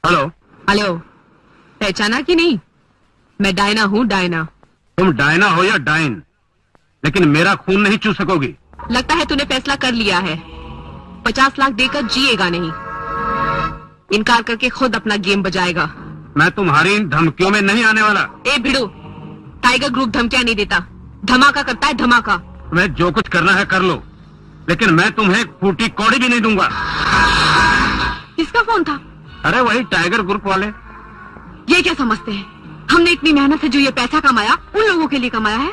Hello. Hello, पहचाना कि नहीं? मैं डायना हूँ, डायना। तुम डायना हो या डाइन, लेकिन मेरा खून नहीं चू सकोगी। लगता है तूने फैसला कर लिया है। 50 लाख देकर जिएगा नहीं, इनकार करके खुद अपना गेम बजाएगा। मैं तुम्हारी इन धमकियों में नहीं आने वाला। ए भिड़ू, टाइगर ग्रुप धमकियां नहीं देता, धमाका करता है, धमाका। तुम्हें जो कुछ करना है कर लो, लेकिन मैं तुम्हें एक फूटी कौड़ी भी नहीं दूंगा। किसका फोन था? अरे वही टाइगर ग्रुप वाले। ये क्या समझते हैं हमने इतनी मेहनत से जो ये पैसा कमाया उन लोगों के लिए कमाया है?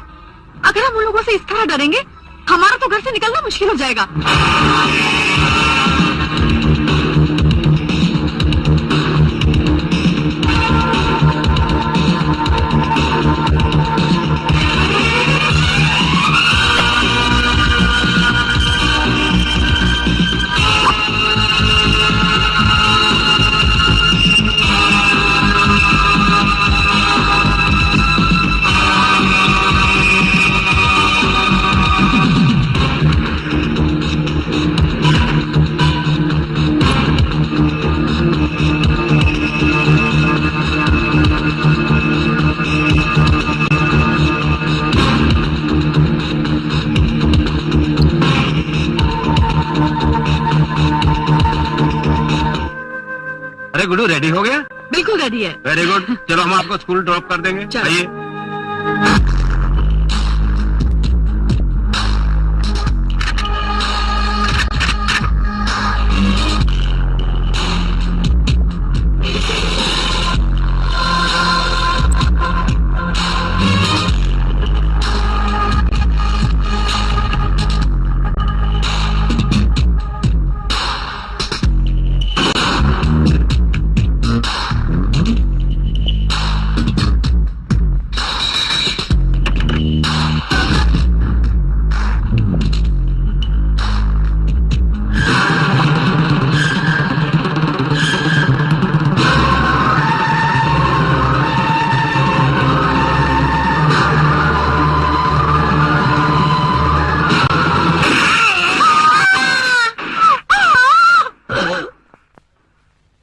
अगर हम उन लोगों से इस तरह डरेंगे, हमारा तो घर से निकलना मुश्किल हो जाएगा। अरे गुड्डू, रेडी हो गया? बिल्कुल रेडी है। वेरी गुड, चलो हम आपको स्कूल ड्रॉप कर देंगे। चलो। आइए।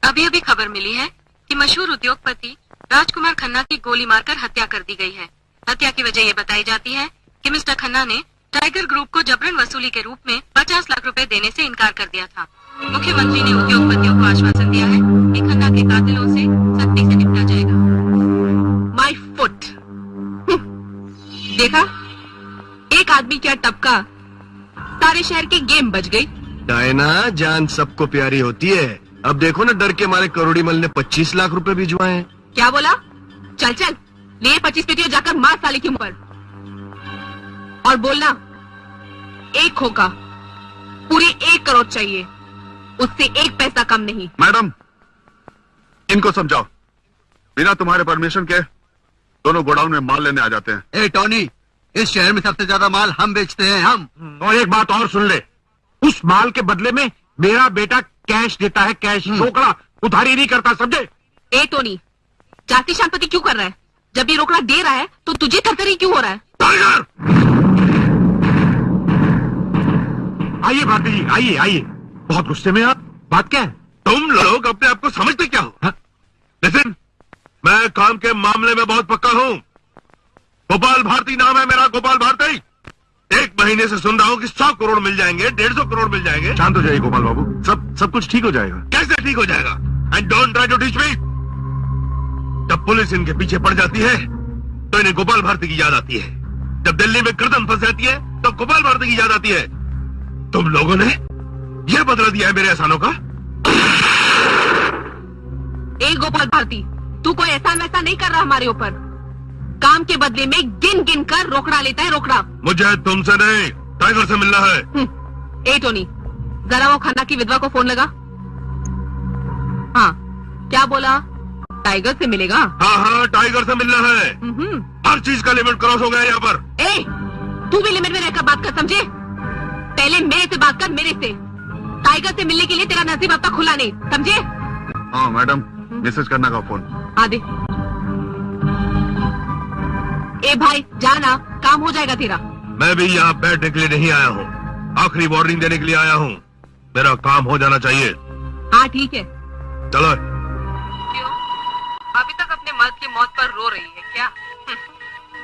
अभी अभी खबर मिली है कि मशहूर उद्योगपति राजकुमार खन्ना की गोली मारकर हत्या कर दी गई है। हत्या की वजह ये बताई जाती है कि मिस्टर खन्ना ने टाइगर ग्रुप को जबरन वसूली के रूप में 50 लाख रुपए देने से इनकार कर दिया था। मुख्यमंत्री ने उद्योगपतियों को आश्वासन दिया है कि खन्ना के कातिलों से सख्ती से निपटा जाएगा। My foot. देखा, एक आदमी क्या टपका, सारे शहर की गेम बच गई। डायना, जान सबको प्यारी होती है। अब देखो ना, डर के मारे करोड़ी मल ने 25 लाख रुपए भिजवाए हैं। क्या बोला? चल चल, ले 25 पेटियां जाकर मार साले के मुंह पर। और बोलना, एक होगा, पूरे 1 करोड़ चाहिए, उससे 1 पैसा कम नहीं। मैडम, इनको समझाओ, बिना तुम्हारे परमिशन के दोनों गोडाउन में माल लेने आ जाते हैं। ए टोनी, इस शहर में सबसे ज्यादा माल हम बेचते हैं, हम। और एक बात और सुन ले, उस माल के बदले में मेरा बेटा कैश देता है, कैश। रोकड़ा उधारी नहीं करता, समझे? ए टोनी, जाति शांति क्यों कर रहा है? जब ये रोकड़ा दे रहा है तो तुझे थरथरी क्यों हो रहा है? टाइगर! आइए भारती जी, आइए आइए। बहुत गुस्से में आप, बात क्या है? तुम लोग अपने आप को समझते क्या हो? लिसन, मैं काम के मामले में बहुत पक्का हूँ। गोपाल भारती नाम है मेरा, गोपाल भारती। 1 महीने से सुन रहा हूँ कि 100 करोड़ मिल जाएंगे, 150 करोड़ मिल जाएंगे। शांत हो जाइए गोपाल बाबू, सब कुछ ठीक हो जाएगा। कैसे ठीक हो जाएगा? And don't try to teach me. जब पुलिस इनके पीछे पड़ जाती है तो इन्हें गोपाल भारती की याद आती है। जब दिल्ली में गर्दन फंस जाती है तो गोपाल भारती की याद आती है। तुम लोगों ने यह बदला दिया है मेरे एहसानों का। ए गोपाल भारती, तू कोई एहसान वैसा नहीं कर रहा हमारे ऊपर। काम के बदले में गिन गिन कर रोकड़ा लेता है, रोकड़ा। मुझे तुमसे नहीं, टाइगर से मिलना है। ए टोनी, जरा वो खन्ना की विधवा को फोन लगा। हाँ, क्या बोला? टाइगर से मिलेगा? हाँ हाँ, टाइगर से मिलना है। हर चीज का लिमिट क्रॉस हो गया यहाँ पर। ए, तू भी लिमिट में रहकर बात कर, समझे? पहले मेरे से बात कर, मेरे से। टाइगर से मिलने के लिए तेरा नसीब अब तक खुला नहीं, समझे? हाँ मैडम, मैसेज करना का फोन। आ दे। ए भाई, जाना, काम हो जाएगा तेरा। मैं भी यहाँ बैठने के लिए नहीं आया हूँ, आखिरी वार्निंग देने के लिए आया हूँ। मेरा काम हो जाना चाहिए। हाँ ठीक है। चलो। अभी तक अपने मर्द की मौत पर रो रही है क्या?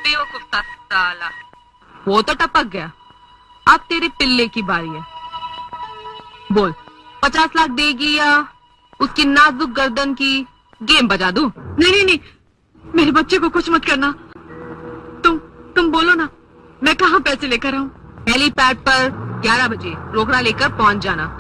बेवकूफ सा साला। वो तो टपक गया, अब तेरे पिल्ले की बारी है। बोल, 50 लाख देगी या उसकी नाजुक गर्दन की गेम बजा दूं? नहीं, मेरे बच्चे को कुछ मत करना। तुम बोलो ना, मैं कहाँ पैसे लेकर आऊं? हेलीपैड पर 11 बजे रोकड़ा लेकर पहुंच जाना।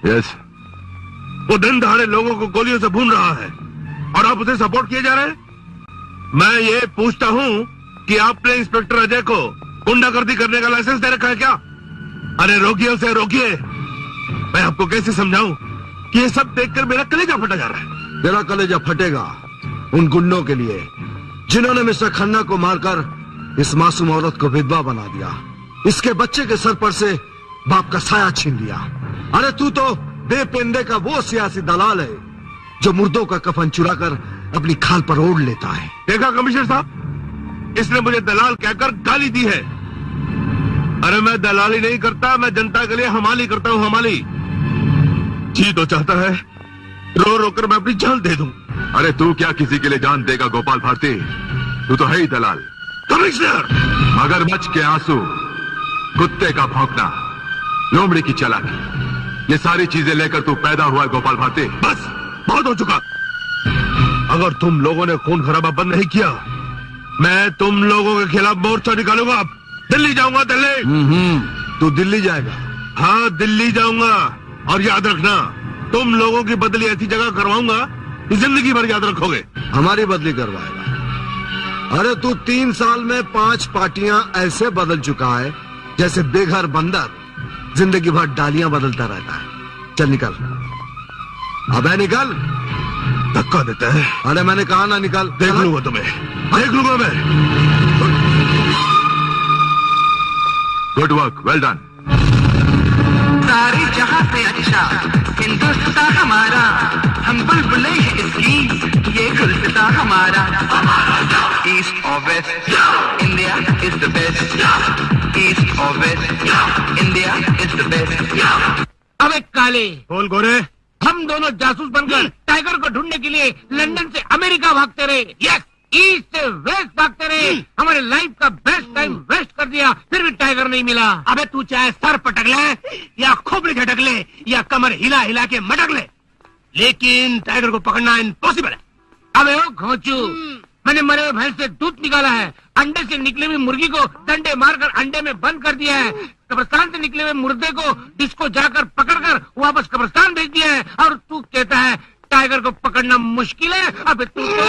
यस, वो दिन दहाड़े लोगों को गोलियों से भून रहा है और आप उसे सपोर्ट किए जा रहे हैं। मैं ये पूछता हूँ कि आपने इंस्पेक्टर अजय को गुंडागर्दी करने का लाइसेंस दे रखा है क्या? अरे रोकिए उसे, रोकिए। मैं आपको कैसे समझाऊं कि ये सब देखकर मेरा कलेजा फटा जा रहा है। तेरा कलेजा फटेगा उन गुंडों के लिए जिन्होंने मिस्टर खन्ना को मारकर इस मासूम औरत को विधवा बना दिया, इसके बच्चे के सर पर से बाप का साया छीन लिया। अरे तू तो बेपेंदे का वो सियासी दलाल है जो मुर्दों का कफन चुराकर अपनी खाल पर ओढ़ लेता है। देखा कमिश्नर साहब, इसने मुझे दलाल कहकर गाली दी है। अरे मैं दलाली नहीं करता, मैं जनता के लिए हमाली करता हूँ, हमाली। जी तो चाहता है रो रो कर मैं अपनी जान दे दूं। अरे तू क्या किसी के लिए जान देगा गोपाल भारती? तू तो है ही दलाल। कमिश्नर, मगरमच्छ के आंसू, कुत्ते का भौंकना, लोमड़ी की चालाकी, ये सारी चीजें लेकर तू पैदा हुआ है गोपाल भारती। बस बहुत हो चुका। अगर तुम लोगों ने खून खराबा बंद नहीं किया, मैं तुम लोगों के खिलाफ मोर्चा निकालूंगा। अब दिल्ली जाऊंगा, दिल्ली। तू दिल्ली जाएगा? हाँ, दिल्ली जाऊंगा। और याद रखना, तुम लोगों की बदली ऐसी जगह करवाऊंगा कि जिंदगी भर याद रखोगे। हमारी बदली करवाएगा? अरे तू 3 साल में 5 पार्टियां ऐसे बदल चुका है जैसे बेघर बंदर जिंदगी भर डालियां बदलता रहता है। चल निकल, अबे निकल। धक्का देता है। अरे मैंने कहा ना निकल। देख लूंगा तुम्हें, देख लूंगा मैं। Good work, well done. सारे जहां से अच्छा हिंदुस्तान हमारा, हम बुलबुलें हैं इसकी, ये गुलसितां हमारा। ईस्ट और west, India is the best. East और west, India is the best. अबे काले, बोल गोरे। हम दोनों जासूस बनकर टाइगर को ढूंढने के लिए लंदन से अमेरिका भागते रहे। यस, ईस्ट से वेस्ट भागते रहे। हमारे लाइफ का बेस्ट टाइम वेस्ट कर दिया, फिर भी टाइगर नहीं मिला। अबे तू चाहे सर पटक ले या खोपड़ी झटक ले या कमर हिला हिला के मटक ले, लेकिन टाइगर को पकड़ना इम्पॉसिबल है। अबे ओ घोंचू, मैंने मरे हुए भैंस से दूध निकाला है, अंडे से निकली हुई मुर्गी को डंडे मारकर अंडे में बंद कर दिया है, कब्रिस्तान से निकले हुए मुर्दे को डिस्को जाकर पकड़कर वापस कब्रिस्तान भेज दिया है, और तू कहता है टाइगर को पकड़ना मुश्किल है। अबे तू तो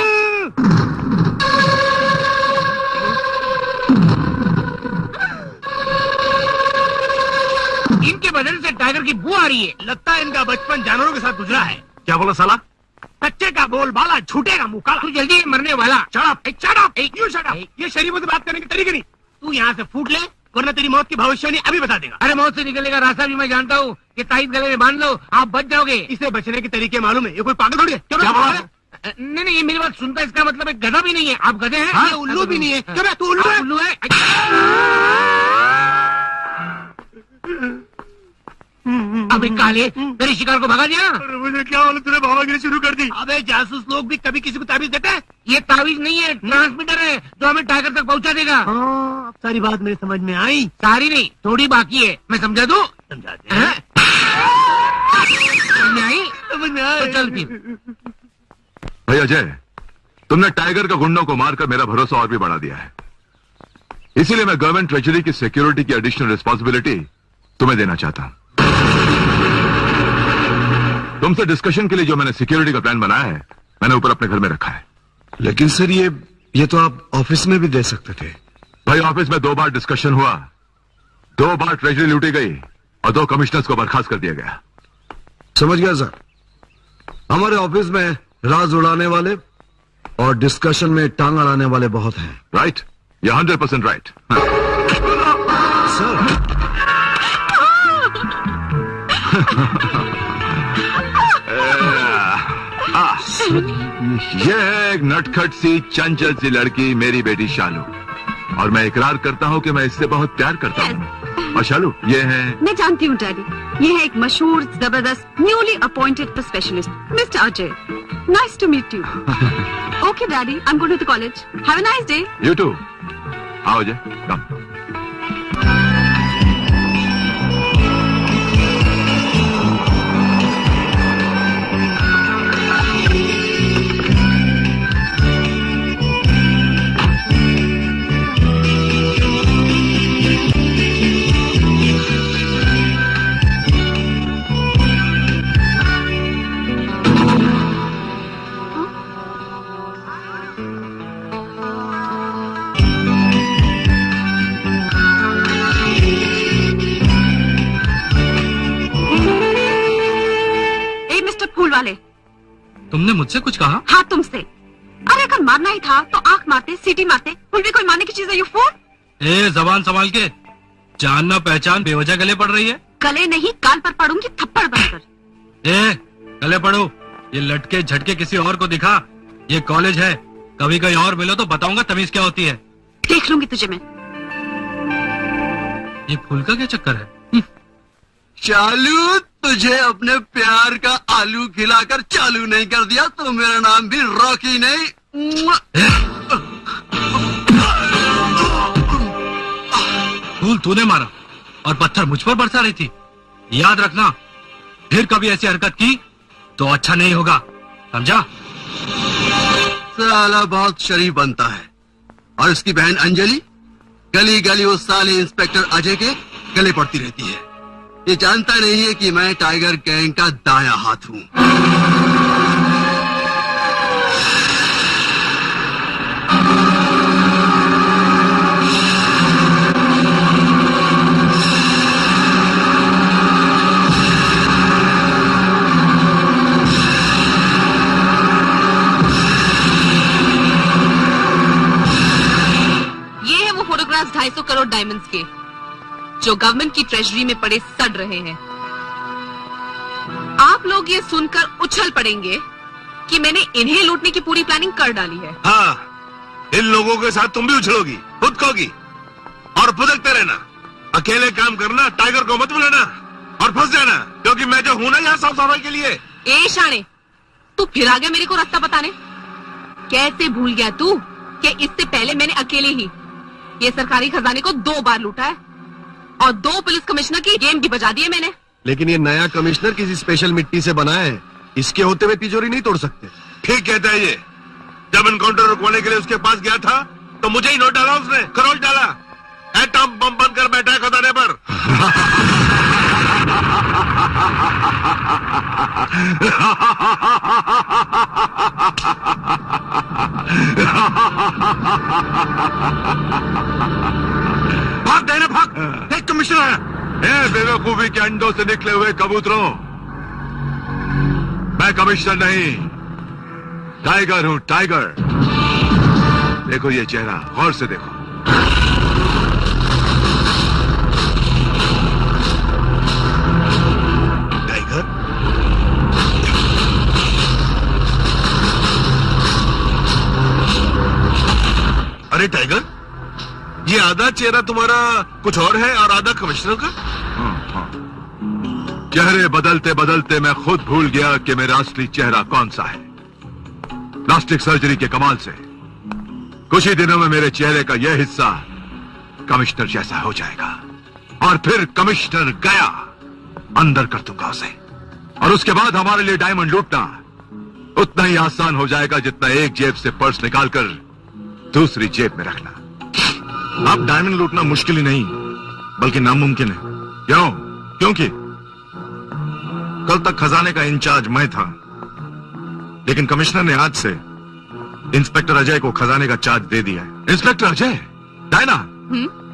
इनके बदन से टाइगर की बू आ रही है। लगता है इनका बचपन जानवरों के साथ गुजरा है। क्या बोला साला? बच्चे का बोल बाला, झूठे का मुंह काला। तू जल्दी मरने वाला। Shut up, you shut up. ये शरीफों से बात करने के तरीके नहीं। तू यहाँ से फूट ले, वरना तेरी मौत की भविष्यवाणी अभी बता देगा। अरे मौत से निकलने का रास्ता भी मैं जानता हूँ, ये ताईद गले में बांध लो, आप बच जाओगे। इसे बचने के तरीके मालूम है? ये कोई पागल थोड़ी है। क्या बोला? नहीं नहीं, ये मेरी बात सुनता, इसका मतलब एक गधा भी नहीं है। आप गधे हैं? ये उल्लू भी नहीं है। क्यों बे, तू उल्लू है? उल्लू है? अबे काले, तेरे शिकार को भगा दिया। मुझे क्या बोले, तूने भावागिरी शुरू कर दी। अबे जासूस लोग भी कभी किसी को ताबीज देते हैं। ये तावीज नहीं है, ट्रांसमीटर है जो हमें टाइगर तक पहुंचा देगा। अब सारी बात मेरी समझ में आई। सारी नहीं, थोड़ी बाकी है। मैं समझा दूं? समझा दे। हैं? समझ में आई? समझ में आई। तो चल फिर। भाई अजय, तुमने टाइगर का गुंडों को मारकर मेरा भरोसा और भी बढ़ा दिया है, इसीलिए मैं गवर्नमेंट ट्रेजरी की सिक्योरिटी की एडिशनल रिस्पॉन्सिबिलिटी तुम्हें देना चाहता हूं। तुमसे डिस्कशन के लिए जो मैंने सिक्योरिटी का प्लान बनाया है, मैंने ऊपर अपने घर में रखा है। लेकिन सर ये तो आप ऑफिस में भी दे सकते थे। भाई ऑफिस में 2 बार डिस्कशन हुआ, 2 बार ट्रेजरी लूटी गई और 2 कमिश्नर्स को बर्खास्त कर दिया गया। समझ गया सर। हमारे ऑफिस में राज उड़ाने वाले और डिस्कशन में टांग अड़ाने वाले बहुत हैं। राइट, ये 100% राइट। सर ये है एक नटखट सी चंचल सी लड़की, मेरी बेटी शालू, और मैं इकरार करता हूँ कि मैं इससे बहुत प्यार करता हूँ। और शालू, ये है। मैं जानती हूँ डैडी, ये है एक मशहूर जबरदस्त newly appointed specialist mister Ajay. Nice to meet you. Okay daddy, I am going to the college. Have a nice day. You too. आओ अजय, कम। तुमने मुझसे कुछ कहा? हाँ तुमसे। अरे अगर मारना ही था तो आंख मारते, सीटी मारते, फुल भी कोई मारने की चीज है। You phone. ए जबान संभाल के, जानना पहचान बेवजह गले पड़ रही है। गले नहीं, कान पर पड़ूंगी थप्पड़ बनकर। ए गले पड़ो, ये लटके झटके किसी और को दिखा। ये कॉलेज है, कभी कहीं और मिलो तो बताऊंगा तमीज क्या होती है। देख लूंगी तुझे मैं। ये फूल का क्या चक्कर है? चालू, तुझे अपने प्यार का आलू खिलाकर चालू नहीं कर दिया तो मेरा नाम भी रॉकी नहीं। फूल तूने मारा और पत्थर मुझ पर बरसा रही थी। याद रखना, फिर कभी ऐसी हरकत की तो अच्छा नहीं होगा, समझा? साला बहुत शरीफ बनता है और उसकी बहन अंजलि गली गली उस साले इंस्पेक्टर अजय के गले पड़ती रहती है। ये जानता नहीं है कि मैं टाइगर गैंग का दायां हाथ हूं। ये है वो फोटोग्राफ्स 250 करोड़ डायमंड्स के जो गवर्नमेंट की ट्रेजरी में पड़े सड़ रहे हैं। आप लोग ये सुनकर उछल पड़ेंगे कि मैंने इन्हें लूटने की पूरी प्लानिंग कर डाली है। हाँ, इन लोगों के साथ तुम भी उछलोगी, खुद खोगी और फुदकते रहना। अकेले काम करना, टाइगर को मत बुलाना और फंस जाना, क्योंकि मैं जो हूं ना यहाँ साफ सफाई के लिए। ए शाने, तू फिर आ गया मेरे को रास्ता बताने। कैसे भूल गया तू कि इससे पहले मैंने अकेले ही ये सरकारी खजाने को 2 बार लूटा है और 2 पुलिस कमिश्नर की गेम की बजा दी है मैंने। लेकिन ये नया कमिश्नर किसी स्पेशल मिट्टी से बना है, इसके होते हुए तिजोरी नहीं तोड़ सकते। ठीक कहता है ये। जब इनकाउंटर रुकवाने के लिए उसके पास गया था तो मुझे ही नोट डाला उसने, खरोच डाला। एटम बम बनकर बैठा है खजाने पर। भाग देना, भाग। एक कमिश्नर है। ए बेवकूफी के अंडों से निकले हुए कबूतरों, मैं कमिश्नर नहीं, टाइगर हूं, टाइगर। देखो ये चेहरा, गौर से देखो। टाइगर? अरे टाइगर, ये आधा चेहरा तुम्हारा कुछ और है और आधा कमिश्नर का। चेहरे बदलते बदलते मैं खुद भूल गया कि मेरा असली चेहरा कौन सा है। प्लास्टिक सर्जरी के कमाल से कुछ ही दिनों में मेरे चेहरे का यह हिस्सा कमिश्नर जैसा हो जाएगा और फिर कमिश्नर गया, अंदर कर दूंगा उसे। और उसके बाद हमारे लिए डायमंड लूटना उतना ही आसान हो जाएगा जितना एक जेब से पर्स निकालकर दूसरी जेब में रखना। अब डायमंड लूटना मुश्किल ही नहीं बल्कि नामुमकिन है। क्यों? क्योंकि कल तक खजाने का इंचार्ज मैं था, लेकिन कमिश्नर ने आज से इंस्पेक्टर अजय को खजाने का चार्ज दे दिया है। इंस्पेक्टर अजय? डायना,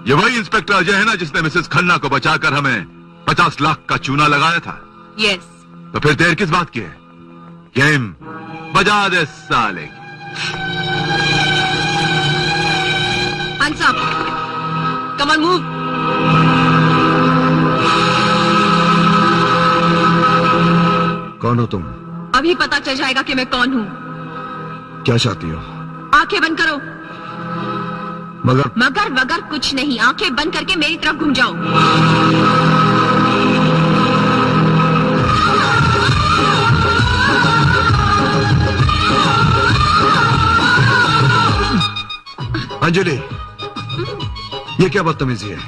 ये वही इंस्पेक्टर अजय है ना जिसने मिसेस खन्ना को बचाकर हमें 50 लाख का चूना लगाया था? यस। तो फिर देर किस बात की है? गेम बजा दे साले। Hands up. Come on, move. कौन हो तुम? अभी पता चल जाएगा कि मैं कौन हूँ। क्या चाहती हो? आंखें बंद करो। मगर मगर वगर कुछ नहीं, आंखें बंद करके मेरी तरफ घूम जाओ। अंजलि, ये क्या बदतमीजी है?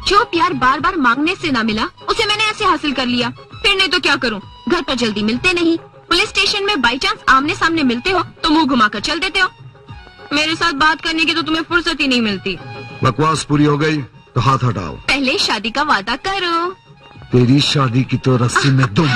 जो प्यार बार बार मांगने से ना मिला उसे मैंने ऐसे हासिल कर लिया। फिर नहीं तो क्या करूं? घर पर जल्दी मिलते नहीं, पुलिस स्टेशन में बाई चांस आमने सामने मिलते हो तो मुंह घुमाकर चल देते हो। मेरे साथ बात करने की तो तुम्हें फुर्सत ही नहीं मिलती। बकवास पूरी हो गई तो हाथ हटाओ। पहले शादी का वादा करो। तेरी शादी की तो रस्सी में तुम।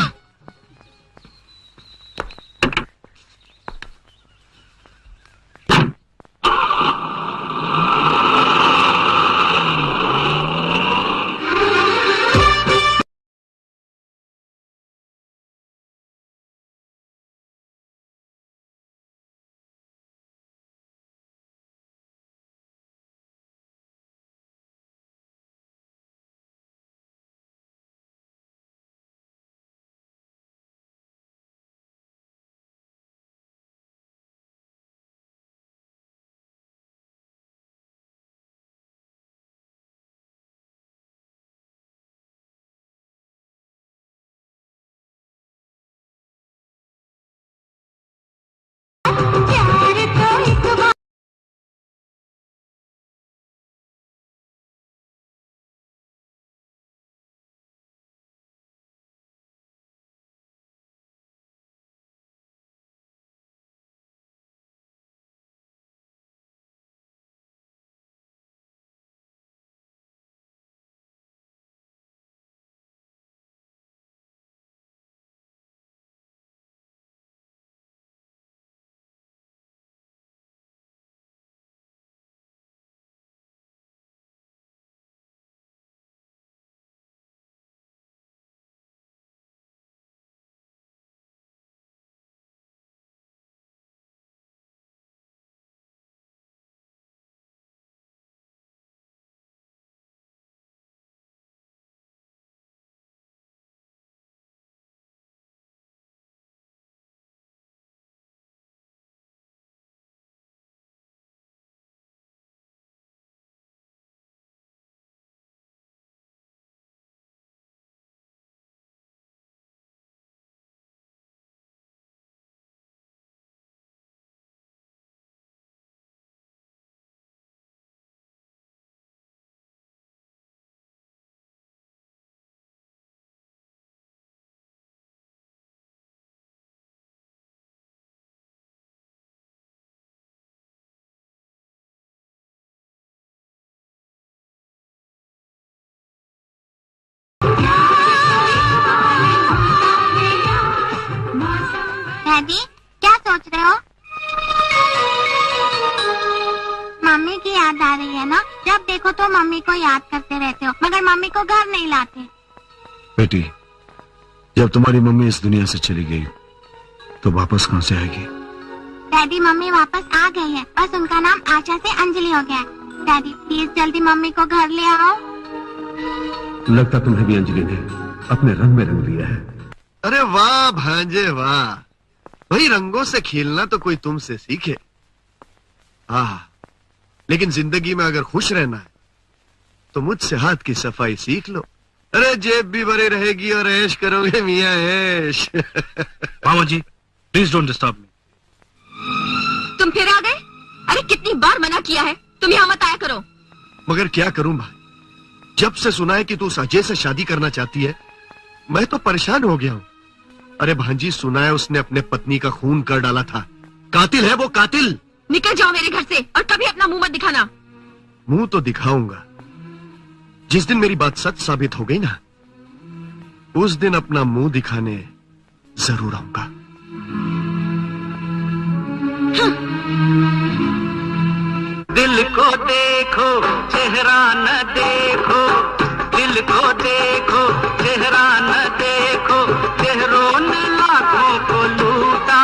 डैडी क्या सोच रहे हो? मम्मी की याद आ रही है ना? जब देखो तो मम्मी को याद करते रहते हो, मगर मम्मी को घर नहीं लाते। बेटी, जब तुम्हारी मम्मी इस दुनिया से चली गई तो वापस कहाँ से आएगी? डैडी मम्मी वापस आ गई है, बस उनका नाम आशा से अंजलि हो गया है। डैडी प्लीज जल्दी मम्मी को घर ले आओ। लगता तुम्हें भी अंजलि ने अपने रंग में रंग लिया है। अरे वाह भांजे वाह, वही रंगों से खेलना तो कोई तुमसे सीखे। लेकिन जिंदगी में अगर खुश रहना है तो मुझसे हाथ की सफाई सीख लो। अरे जेब भी भरी रहेगी और ऐश करोगे मियां ऐश। मामा जी प्लीज डोंट डिस्टर्ब मी। तुम फिर आ गए? अरे कितनी बार मना किया है, तुम यहाँ मत आया करो। मगर क्या करूं भाई, जब से सुना है कि तू उस अजय से शादी करना चाहती है मैं तो परेशान हो गया हूँ। अरे भांजी, सुना है उसने अपने पत्नी का खून कर डाला था। कातिल है वो, कातिल। निकल जाओ मेरे घर से और कभी अपना मुंह मत दिखाना। मुंह तो दिखाऊंगा, जिस दिन मेरी बात सच साबित हो गई ना उस दिन अपना मुंह दिखाने जरूर आऊंगा। दिल को देखो चेहरा न देखो, दिल को देखो चेहरा न देखो, चेहरों ने लाखों को लूटा,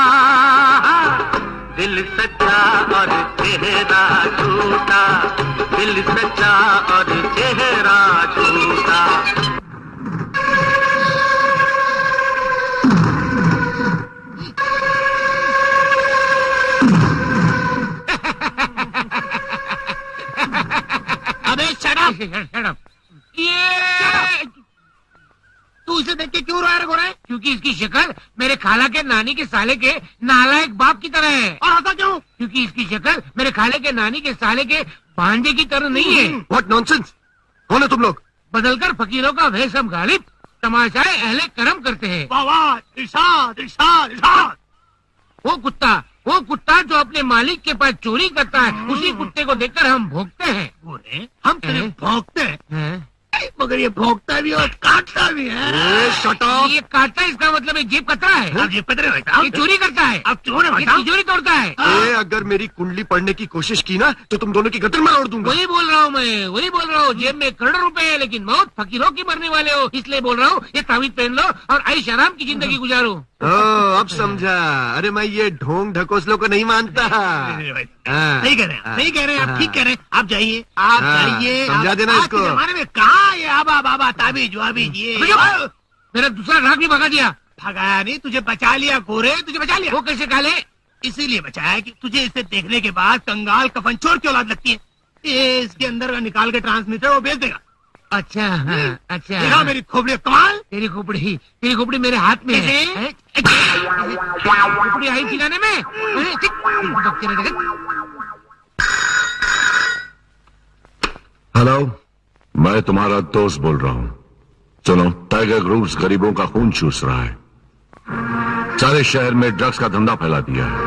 दिल सच्चा और चेहरा झूठा, दिल सच्चा और चेहरा झूठा। अबे शट अप। ये तू इसे देख के क्यों रो रहा है? क्योंकि इसकी शक्ल मेरे खाला के नानी के साले के नालायक बाप की तरह है। और ऐसा क्यों? क्योंकि इसकी शक्ल मेरे खाले के नानी के साले के भांजे की तरह नहीं है। व्हाट नॉनसेंस, कौन है तुम लोग? बदलकर फकीरों का वेश हम गालिब तमाशाए अहले करम करते हैं। वो कुत्ता जो अपने मालिक के पास चोरी करता है, उसी कुत्ते को देखकर हम भौंकते हैं। हम तेरे भौंकते हैं, मगर ये भौंकता भी और काटता भी है। Shut up. ये काटता है, इसका मतलब एक जेब कतरा है। अब जेब कतरे ये चोरी करता है। अब चोर है, तिजोरी तोड़ता है। अगर मेरी कुंडली पढ़ने की कोशिश की ना तो तुम दोनों की गटर में तोड़ दूंगा। वही बोल रहा हूँ मैं, वही बोल रहा हूँ। जेब में करोड़ों रुपए है लेकिन मौत फकीरों की मरने वाले हो, इसलिए बोल रहा हूँ ये तावीज पहन लो और ऐश आराम की जिंदगी गुजारो। अब समझा। अरे मैं ये ढोंग ढकोसलों को नहीं मानता। नहीं कह रहे हैं, नहीं कह रहे हैं, आप ठीक कह रहे हैं। आप जाइए, आप जाइए। समझा देना इसको। जमाने में कहाँ ये आबा बाबा ताबीज वाबीज ये। मेरा दूसरा ग्राहक भी भगा दिया। भगाया नहीं, तुझे बचा लिया गोरे, तुझे बचा लिया। वो कैसे काले? इसीलिए बचाया कि तुझे इसे देखने के बाद कंगाल कफन चोर की औलाद लगती है। ये इसके अंदर का निकाल के ट्रांसमीटर वो भेज देगा। अच्छा हाँ, अच्छा देखा मेरी खोपड़ी कमाल। तेरी खोपड़ी मेरे हाथ में है। खोपड़ी आई खिलाने में। हेलो, मैं तुम्हारा दोस्त बोल रहा हूँ। सुनो, टाइगर ग्रुप्स गरीबों का खून चूस रहा है, सारे शहर में ड्रग्स का धंधा फैला दिया है।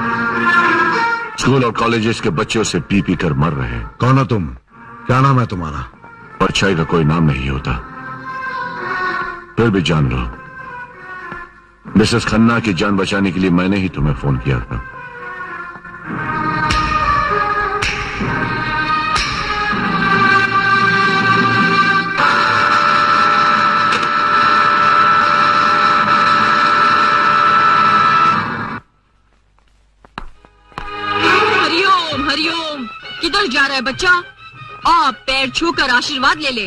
स्कूल और कॉलेजेस के बच्चे उसे पी पी कर मर रहे हैं। कौन हो तुम? क्या नाम है तुम्हारा? परछाई का कोई नाम नहीं होता, फिर भी जान लो। मिसेस खन्ना की जान बचाने के लिए मैंने ही तुम्हें फोन किया था। हरिओम हरिओम। किधर जा रहा है बच्चा? आ पैर छूकर आशीर्वाद ले ले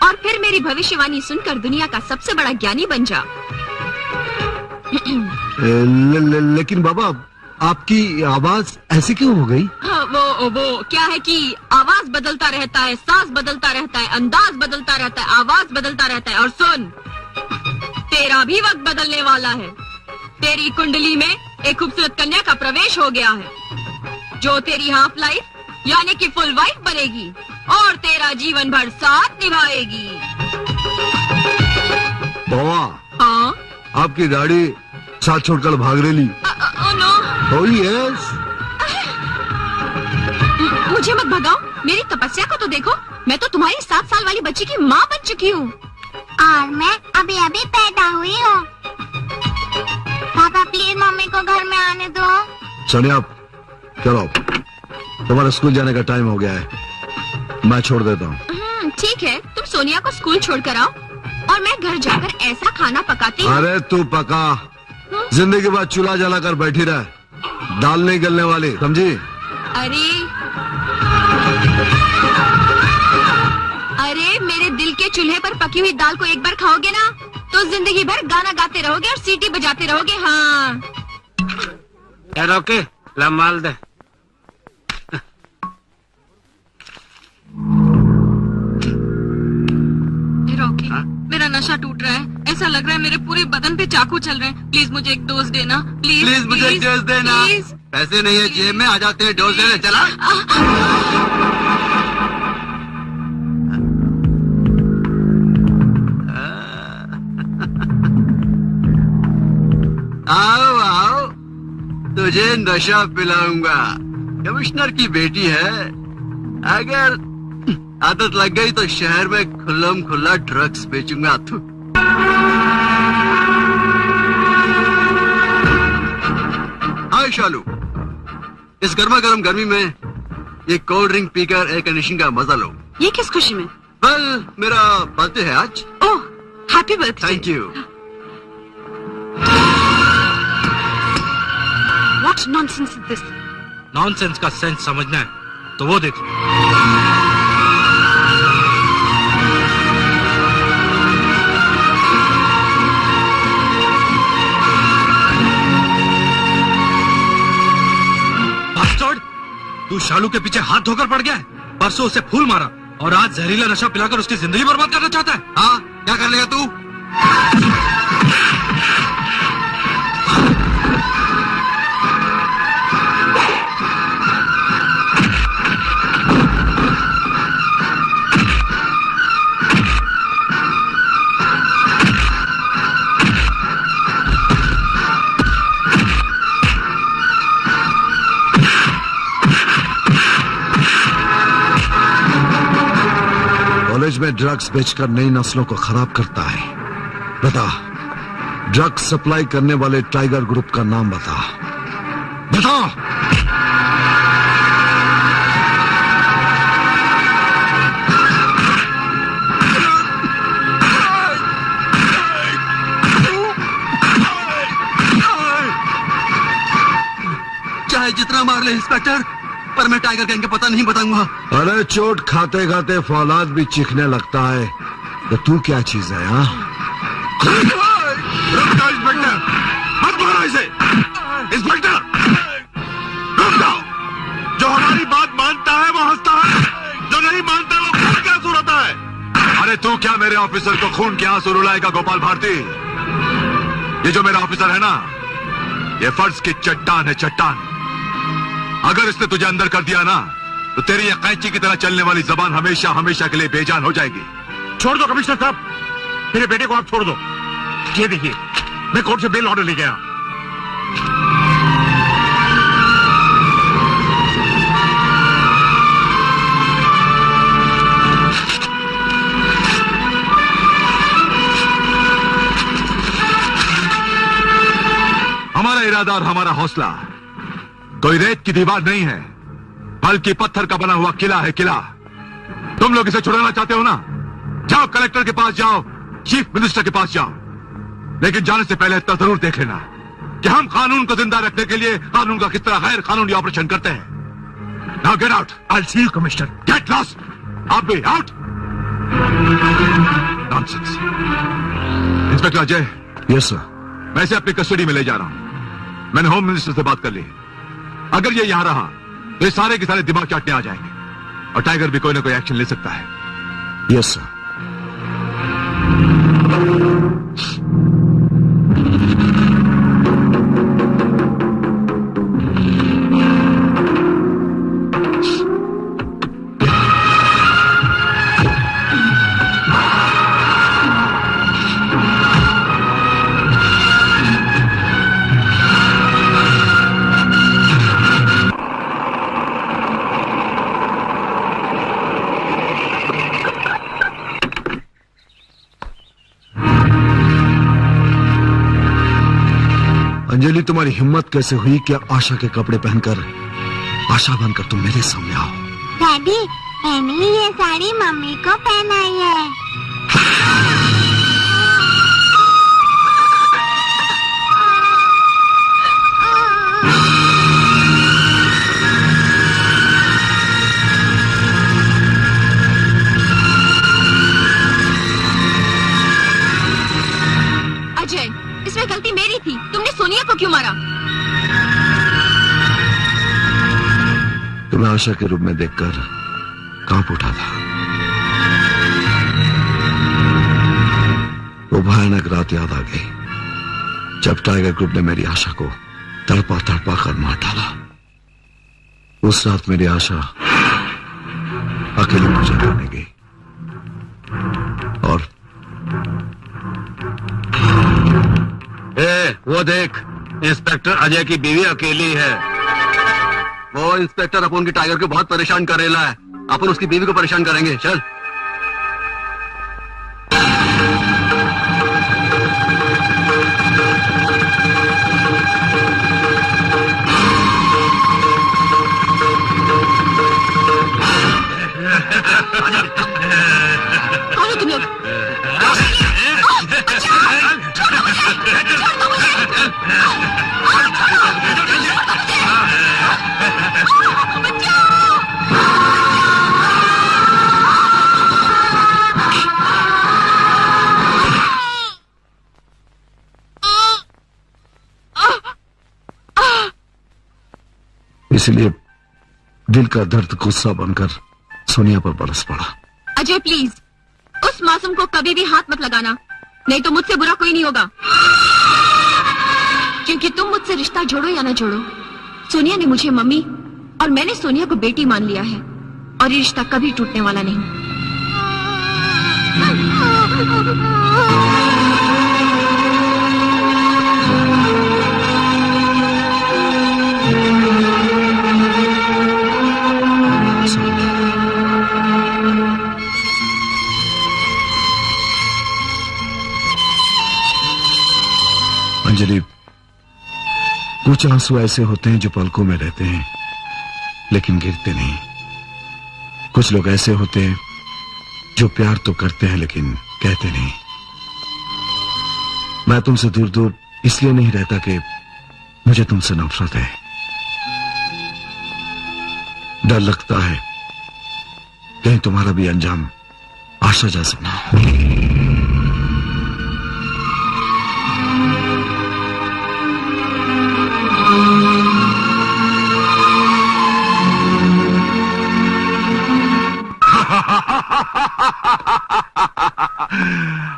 और फिर मेरी भविष्यवाणी सुनकर दुनिया का सबसे बड़ा ज्ञानी बन जा। लेकिन बाबा, आपकी आवाज ऐसी क्यों हो गई? हाँ, वो क्या है कि आवाज बदलता रहता है, सांस बदलता रहता है, अंदाज बदलता रहता है, आवाज बदलता रहता है। और सुन, तेरा भी वक्त बदलने वाला है। तेरी कुंडली में एक खूबसूरत कन्या का प्रवेश हो गया है, जो तेरी हाफ लाइफ यानी कि फुल वाइफ बनेगी और तेरा जीवन भर साथ निभाएगी। बाबा, हाँ? आपकी गाड़ी साथ छोड़कर भाग रही। नो। Oh yes। मुझे मत भगाओ, मेरी तपस्या को तो देखो। मैं तो तुम्हारी 7 साल वाली बच्ची की माँ बन चुकी हूँ। और मैं अभी अभी पैदा हुई हूँ। पापा प्लीज मम्मी को घर में आने दो। सोनिया चलो, तुम्हारा स्कूल जाने का टाइम हो गया है, मैं छोड़ देता हूँ। ठीक है, तुम सोनिया को स्कूल छोड़कर आओ और मैं घर जाकर ऐसा खाना पकाती हूँ। अरे तू पका, जिंदगी भर चूल्हा जलाकर बैठी रह, दाल नहीं गलने वाली, समझी? अरे मेरे दिल के चूल्हे पर पकी हुई दाल को एक बार खाओगे ना तो जिंदगी भर गाना गाते रहोगे और सीटी बजाते रहोगे। हाँ रोके लमाल दे। रॉकी, मेरा नशा टूट रहा है, ऐसा लग रहा है मेरे पूरे बदन पे चाकू चल रहे हैं। प्लीज मुझे एक डोज देना, प्लीज प्लीज मुझे एक डोज देना। प्लीज। पैसे नहीं है जेब में, आ जाते हैं डोज देने। चला आओ आओ, तुझे नशा पिलाऊंगा। कमिश्नर की बेटी है, अगर आदत लग गई तो शहर में खुल्लम खुल्ला ड्रग्स बेचूंगा। तू हाय शालू, इस गर्मा गर्म गर्मी में ये कोल्ड ड्रिंक पीकर एयर कंडीशनिंग का मजा लो। ये किस खुशी में? वेल, मेरा बर्थडे है आज। Oh, happy birthday. Thank you. What nonsense is this? Nonsense का सेंस समझना है तो वो देखो। बास्टर्ड, तू शालू के पीछे हाथ धोकर पड़ गया है। परसों उसे फूल मारा और आज जहरीला नशा पिलाकर उसकी जिंदगी बर्बाद करना चाहता है। हाँ, क्या कर लेगा तू? कॉलेज में ड्रग्स बेचकर नई नस्लों को खराब करता है। बता, ड्रग्स सप्लाई करने वाले टाइगर ग्रुप का नाम बता। बता। चाहे जितना मार ले इंस्पेक्टर, पर मैं टाइगर गैंग का पता नहीं बताऊंगा। अरे चोट खाते खाते फौलाद भी चीखने लगता है तो तू क्या चीज है? हाँ, रुक जाओ इंस्पेक्टर, मत मारो इसे। इंस्पेक्टर रुक जाओ। जो हमारी बात मानता है वो हंसता है, जो नहीं मानता वो खून के आंसू रोता है। अरे तू क्या मेरे ऑफिसर को खून के आंसू रुलाएगा गोपाल भारती? ये जो मेरा ऑफिसर है ना, ये फर्ज की चट्टान है, चट्टान। अगर इसने तुझे अंदर कर दिया ना तो तेरी ये कैंची की तरह चलने वाली जबान हमेशा हमेशा के लिए बेजान हो जाएगी। छोड़ दो कमिश्नर साहब, मेरे बेटे को आप छोड़ दो। ये देखिए, मैं कोर्ट से बेल ऑर्डर ले गया। हमारा इरादा और हमारा हौसला कोई रेत की दीवार नहीं है, बल्कि पत्थर का बना हुआ किला है, किला। तुम लोग इसे छुड़ाना चाहते हो ना? जाओ कलेक्टर के पास जाओ, चीफ मिनिस्टर के पास जाओ, लेकिन जाने से पहले इतना जरूर देख लेना कि हम कानून को जिंदा रखने के लिए कानून का किस तरह गैर कानूनी ऑपरेशन करते हैं। Now get out. I see you commissioner. Get lost. आप भी out. Nonsense. Inspector Ajay. Yes sir. मैं इसे अपनी कस्टडी में ले जा रहा हूं। मैंने होम मिनिस्टर से बात कर ली। अगर ये यहां रहा तो ये सारे के सारे दिमाग चाटने आ जाएंगे और टाइगर भी कोई ना कोई एक्शन ले सकता है। Yes sir. अंजलि, तुम्हारी हिम्मत कैसे हुई कि आशा के कपड़े पहनकर आशा बनकर तुम मेरे सामने आओ? डैडी, मैंने ही ये साड़ी मम्मी को पहनाई है। अजय, इसमें गलती मेरी थी। तुमने सोनिया को क्यों मारा? तुम्हें आशा के रूप में देखकर कांप उठा था। वो भयानक रात याद आ गई जब टाइगर ग्रुप ने मेरी आशा को तड़पा तड़पा कर मार डाला। उस रात मेरी आशा अकेली पूजा करने गई और वो देख, इंस्पेक्टर अजय की बीवी अकेली है। वो इंस्पेक्टर अपन की टाइगर को बहुत परेशान कर रहा है। अपन उसकी बीवी को परेशान करेंगे। चल। कौन हो तुम लोग? इसलिए दिल का दर्द गुस्सा बनकर सोनिया पर बरस पड़ा। अजय प्लीज, उस मासूम को कभी भी हाथ मत लगाना, नहीं तो मुझसे बुरा कोई नहीं होगा। क्योंकि तुम मुझसे रिश्ता जोड़ो या ना जोड़ो, सोनिया ने मुझे मम्मी और मैंने सोनिया को बेटी मान लिया है और ये रिश्ता कभी टूटने वाला नहीं। अंजलि, कुछ आंसू ऐसे होते हैं जो पलकों में रहते हैं लेकिन गिरते नहीं। कुछ लोग ऐसे होते हैं जो प्यार तो करते हैं लेकिन कहते नहीं। मैं तुमसे दूर दूर इसलिए नहीं रहता कि मुझे तुमसे नफरत है। डर लगता है कहीं तुम्हारा भी अंजाम आशा जैसा ना हो।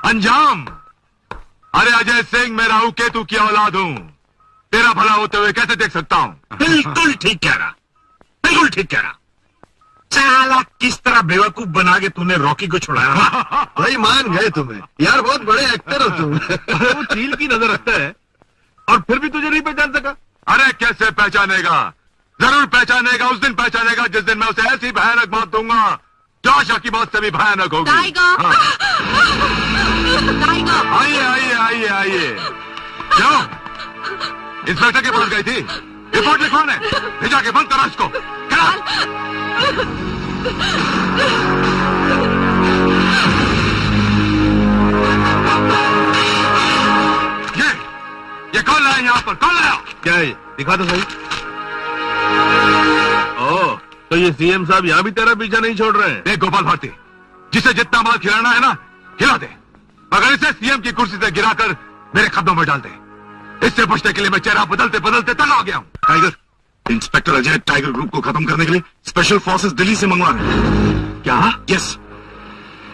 अंजाम? अरे अजय सिंह, मैं राहु केतु की औलाद हूं। तेरा भला होते हुए कैसे देख सकता हूं? बिल्कुल ठीक कह रहा, बिल्कुल ठीक कह रहा। साला किस तरह बेवकूफ बना के तूने रॉकी को छुड़ाया। भाई मान गए तुम्हें यार, बहुत बड़े एक्टर हो तुम। वो चील की नजर रखता है और फिर भी तुझे नहीं पहचान सका। अरे कैसे पहचानेगा? जरूर पहचानेगा। उस दिन पहचानेगा जिस दिन मैं उसे ऐसी भयानक मौत दूंगा जो आशा की मौत से भी भयानक होगी। टाइगर! टाइगर! आइए आइए आइए आइए। क्यों इंस्पेक्टर के पास गई थी? रिपोर्ट लिखवाने ले जाके बंद करो इसको। क्या? ये कौन लाया यहाँ पर? कौन लाया? क्या है? दिखा तो सही। ओ, तो ये सीएम साहब यहाँ भी तेरा पीछा नहीं छोड़ रहे हैं। देख गोपाल भारती, जिसे जितना माल खिलाना है ना खिला दे, मगर इसे सीएम की कुर्सी से गिराकर मेरे कदमों में डाल दे। इससे बचने के लिए मैं चेहरा बदलते बदलते तंग आ गया हूँ। Tiger, inspector Ajay tiger group को खत्म करने के लिए स्पेशल फोर्सेस दिल्ली से मंगवा रहे हैं। क्या? यस।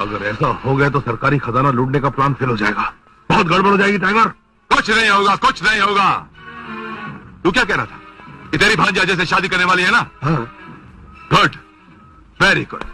अगर ऐसा हो गया तो सरकारी खजाना लूटने का प्लान फेल हो जाएगा। बहुत गड़बड़ हो जाएगी टाइगर। कुछ नहीं होगा, कुछ नहीं होगा। तू क्या कह रहा था कि तेरी भांजी अजय से शादी करने वाली है ना? हाँ। Good, very good.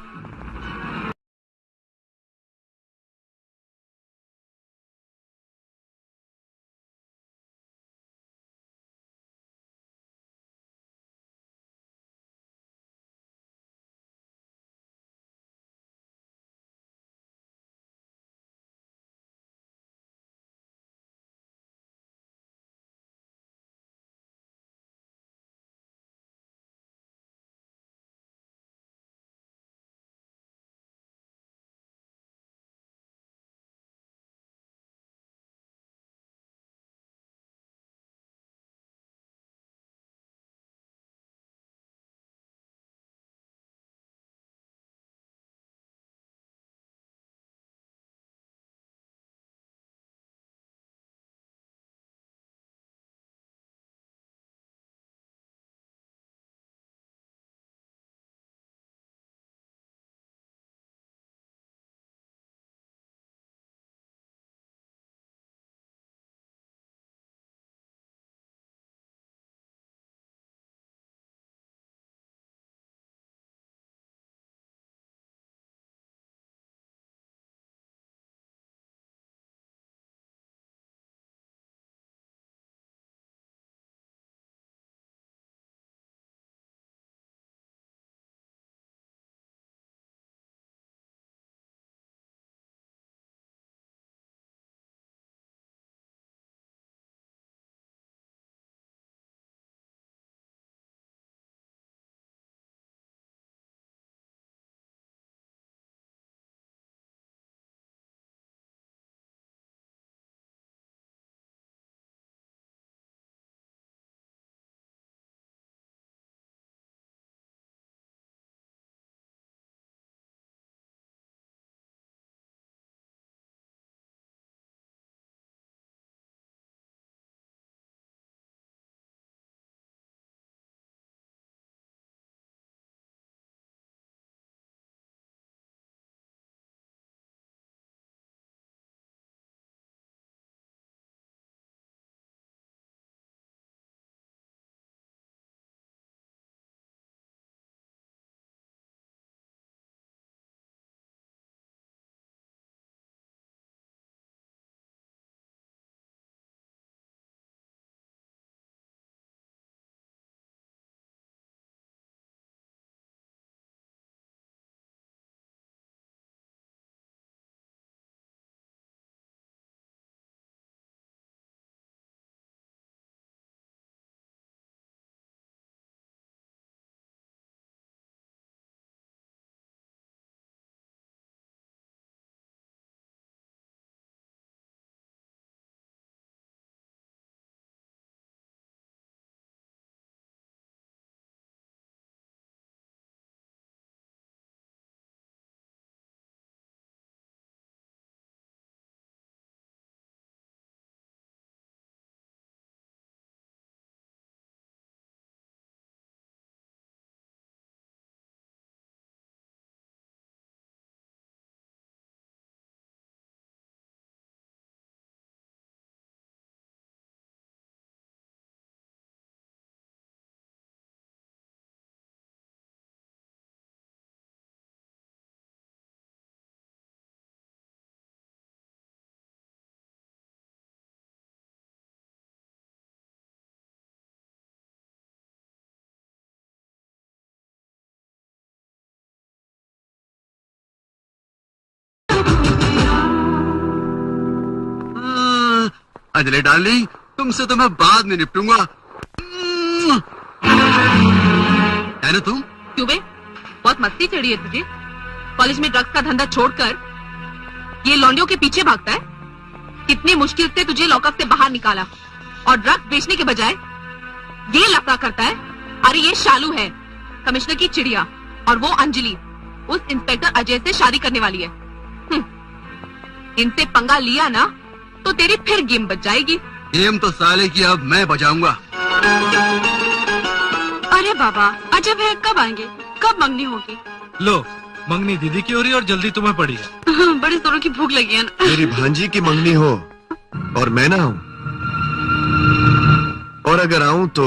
Anjali darling, तुमसे तो मैं बाद में निपटूंगा। है ना तुम? क्यों बे? बहुत मस्ती चढ़ी है तुझे। कॉलेज में ड्रग्स का धंधा छोड़कर ये लौंडियों के पीछे भागता है। कितनी मुश्किल से तुझे लॉकअप से बाहर निकाला और ड्रग्स बेचने के बजाय ये लफड़ा करता है। अरे ये शालू है, कमिश्नर की चिड़िया, और वो अंजलि उस इंस्पेक्टर अजय से शादी करने वाली है। इनसे पंगा लिया ना तो तेरी फिर गेम बच जाएगी। गेम तो साले की अब मैं बजाऊंगा। अरे बाबा, अजय भैया कब आएंगे? कब मंगनी होगी? लो, मंगनी दीदी की हो रही है और जल्दी तुम्हें पड़ी है। बड़ी जोरों की भूख लगी है ना। मेरी भांजी की मंगनी हो और मैं ना आऊं, और अगर आऊं तो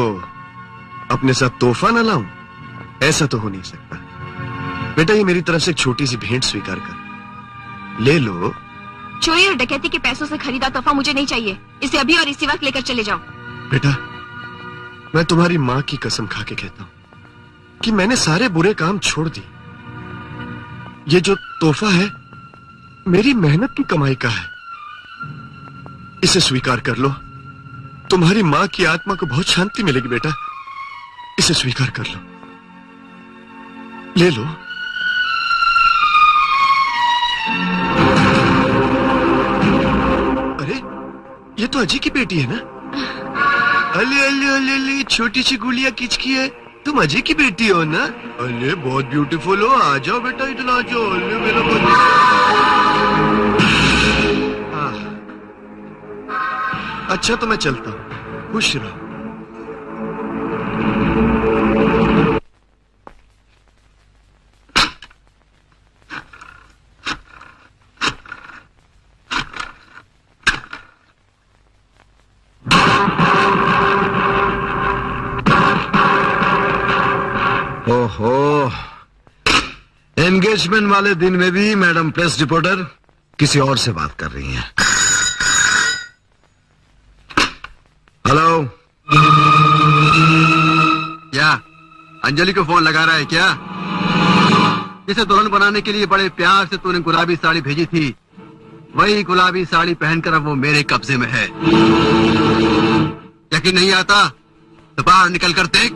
अपने साथ तोहफा ना लाऊं, ऐसा तो हो नहीं सकता। बेटा, ये मेरी तरफ से एक छोटी सी भेंट स्वीकार कर ले लो। चोरी और डकैती के पैसों से खरीदा तोहफा मुझे नहीं चाहिए। इसे अभी और इसी वक्त लेकर चले जाओ। बेटा, मैं तुम्हारी माँ की कसम खा के कहता हूं कि मैंने सारे बुरे काम छोड़ दी। ये जो तोहफा है मेरी मेहनत की कमाई का है। इसे स्वीकार कर लो। तुम्हारी माँ की आत्मा को बहुत शांति मिलेगी बेटा। इसे स्वीकार कर लो, ले लो। अरे, ये तो अजी की बेटी है ना? अले अले अले अले, छोटी सी गुड़िया किचकी है। तुम अजय की बेटी हो ना? अरे बहुत ब्यूटीफुल हो। आ जाओ बेटा, इधर आ जाओ। अरे मेरा अच्छा, तो मैं चलता हूँ। खुश रहो। ओहो, एंगेजमेंट वाले दिन में भी मैडम प्रेस रिपोर्टर किसी और से बात कर रही हैं। हेलो, क्या अंजलि को फोन लगा रहा है क्या? जिसे दुल्हन बनाने के लिए बड़े प्यार से तूने गुलाबी साड़ी भेजी थी, वही गुलाबी साड़ी पहनकर अब वो मेरे कब्जे में है। यकीन नहीं आता तो बाहर निकल कर देख।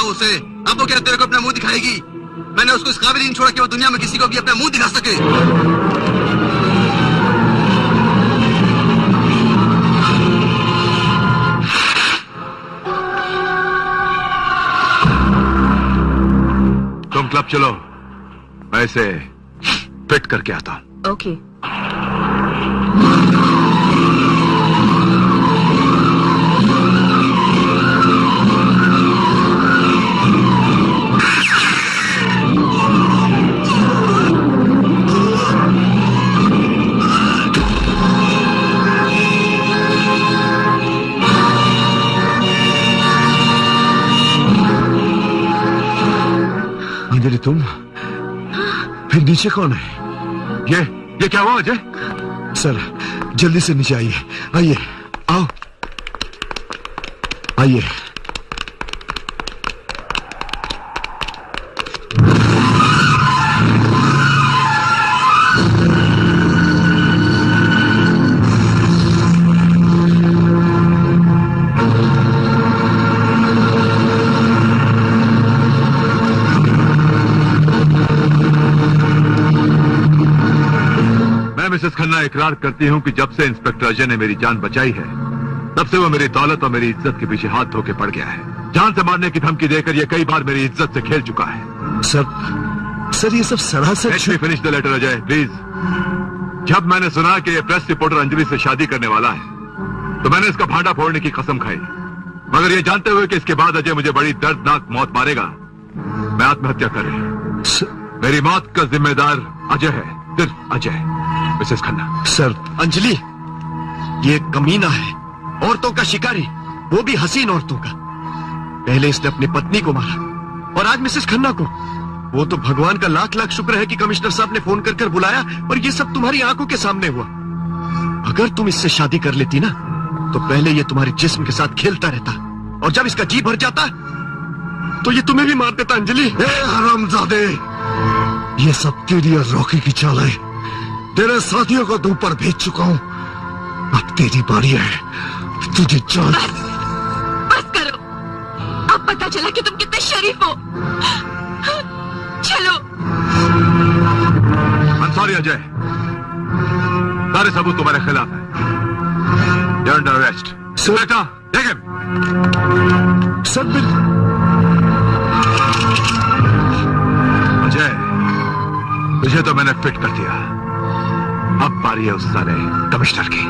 उसे, अब वो क्या तेरे को अपना मुंह दिखाएगी? मैंने उसको इस काबिल नहीं छोड़ा कि वो दुनिया में किसी को भी अपना मुंह दिखा सके। तुम क्लब चलो, मैं इसे फिट करके आता हूं। ओके। अंजलि, तुम? फिर नीचे कौन है? ये क्या हुआ अजय? सर, जल्दी से नीचे आइए। आइए, आओ, आइए। मैं इकरार करती हूँ कि जब से इंस्पेक्टर अजय ने मेरी जान बचाई है, तब से वो मेरी दौलत और मेरी इज्जत के पीछे हाथ धो के पड़ गया है। जान से मारने की धमकी देकर ये कई बार मेरी इज्जत से खेल चुका है। सर ये सब सरासर Let me finish the letter, Ajay, please. जब मैंने सुना कि ये प्रेस रिपोर्टर अंजलि से शादी करने वाला है, तो मैंने इसका भांडा फोड़ने की कसम खाई, मगर ये जानते हुए कि इसके बाद अजय मुझे बड़ी दर्दनाक मौत मारेगा, मैं आत्महत्या कर रही। मेरी मौत का जिम्मेदार अजय है, सिर्फ अजय। मिसेस खन्ना। सर अंजलि ये एक कमीना है, औरतों का शिकारी, वो भी हसीन औरतों का। पहले इसने अपनी पत्नी को मारा और आज मिसेस खन्ना को। वो तो भगवान का लाख लाख शुक्र है कि कमिश्नर साहब ने फोन कर बुलाया और ये सब तुम्हारी आंखों के सामने हुआ। अगर तुम इससे शादी कर लेती ना, तो पहले ये तुम्हारे जिस्म के साथ खेलता रहता, और जब इसका जी भर जाता तो ये तुम्हें भी मार देता। अंजलि हरामजादे, ये सब तेरी और रॉकी की चाल है। तेरे साथियों को तुम पर भेज चुका हूं, अब तेरी बारी है। तुझे जान। बस करो, अब पता चला कि तुम कितने शरीफ हो। चलो। सॉरी अजय, सारे सबूत तुम्हारे खिलाफ है। You're under arrest. बेटा, take him. सर अजय, तुझे तो मैंने फिट कर दिया, अब बारी है उस साले कमिश्नर की।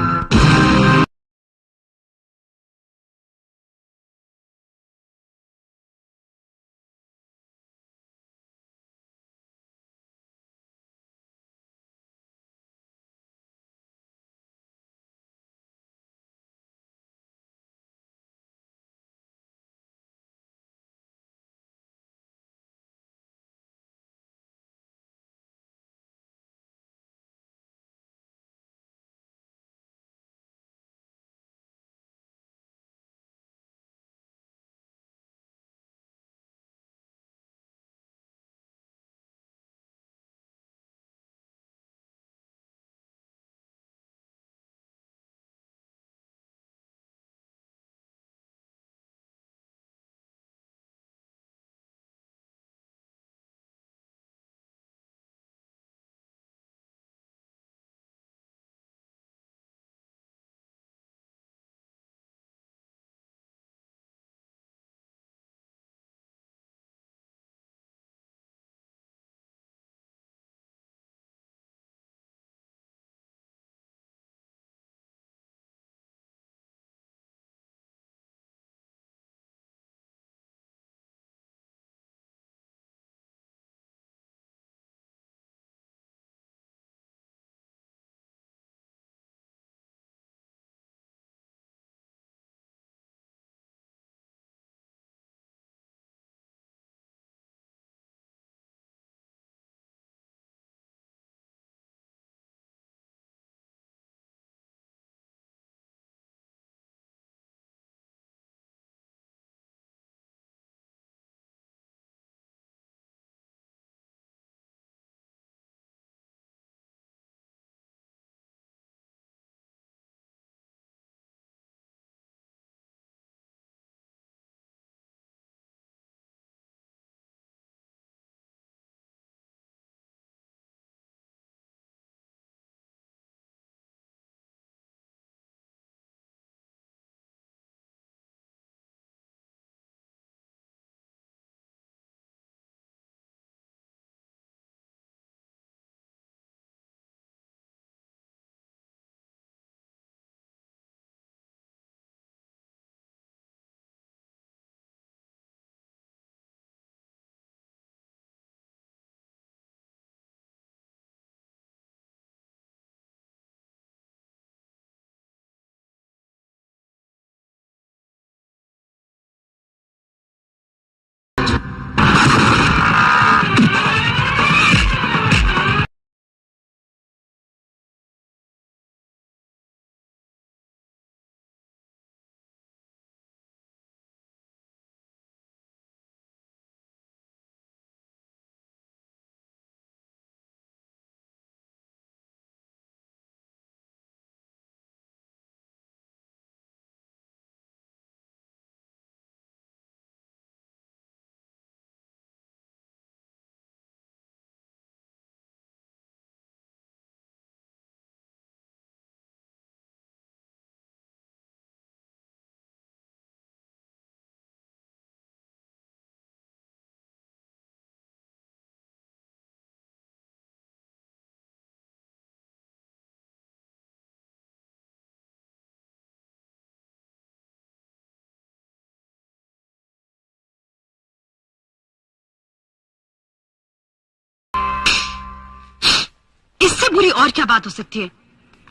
बुरी और क्या बात हो सकती है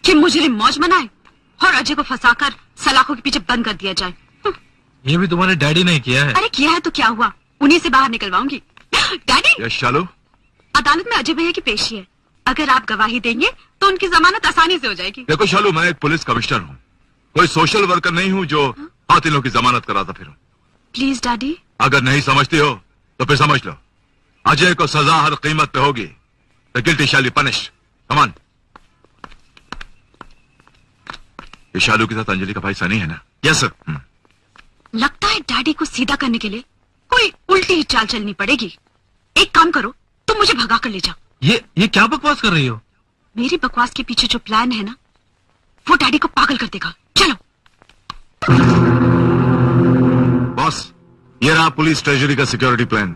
कि मुजरिम मौज मनाए और अजय को फंसाकर सलाखों के पीछे बंद कर दिया जाए। ये भी तुम्हारे डैडी ने किया है। अरे किया है तो क्या हुआ, उन्हीं से बाहर निकलवाऊंगी। डैडी, यस शालू, अदालत में अजय भैया की पेशी है। अगर आप गवाही देंगे तो उनकी जमानत आसानी से हो जाएगी। देखो शालू, मैं एक पुलिस कमिश्नर हूँ, कोई सोशल वर्कर नहीं हूँ जो कातिलों की जमानत कराता फिरूं। Please daddy. अगर नहीं समझती हो तो फिर समझ लो, अजय को सजा हर कीमत पे होगी। The guilty shall be punished. Come on. ये शालू के साथ अंजलि का भाई सनी है ना? Yes sir. लगता है डैडी को सीधा करने के लिए कोई उल्टी ही चाल चलनी पड़ेगी। एक काम करो, तुम मुझे भगा कर ले जाओ। ये क्या बकवास कर रही हो? मेरी बकवास के पीछे जो प्लान है ना, वो डैडी को पागल कर देगा। चलो। बॉस, ये रहा पुलिस ट्रेजरी का सिक्योरिटी प्लान।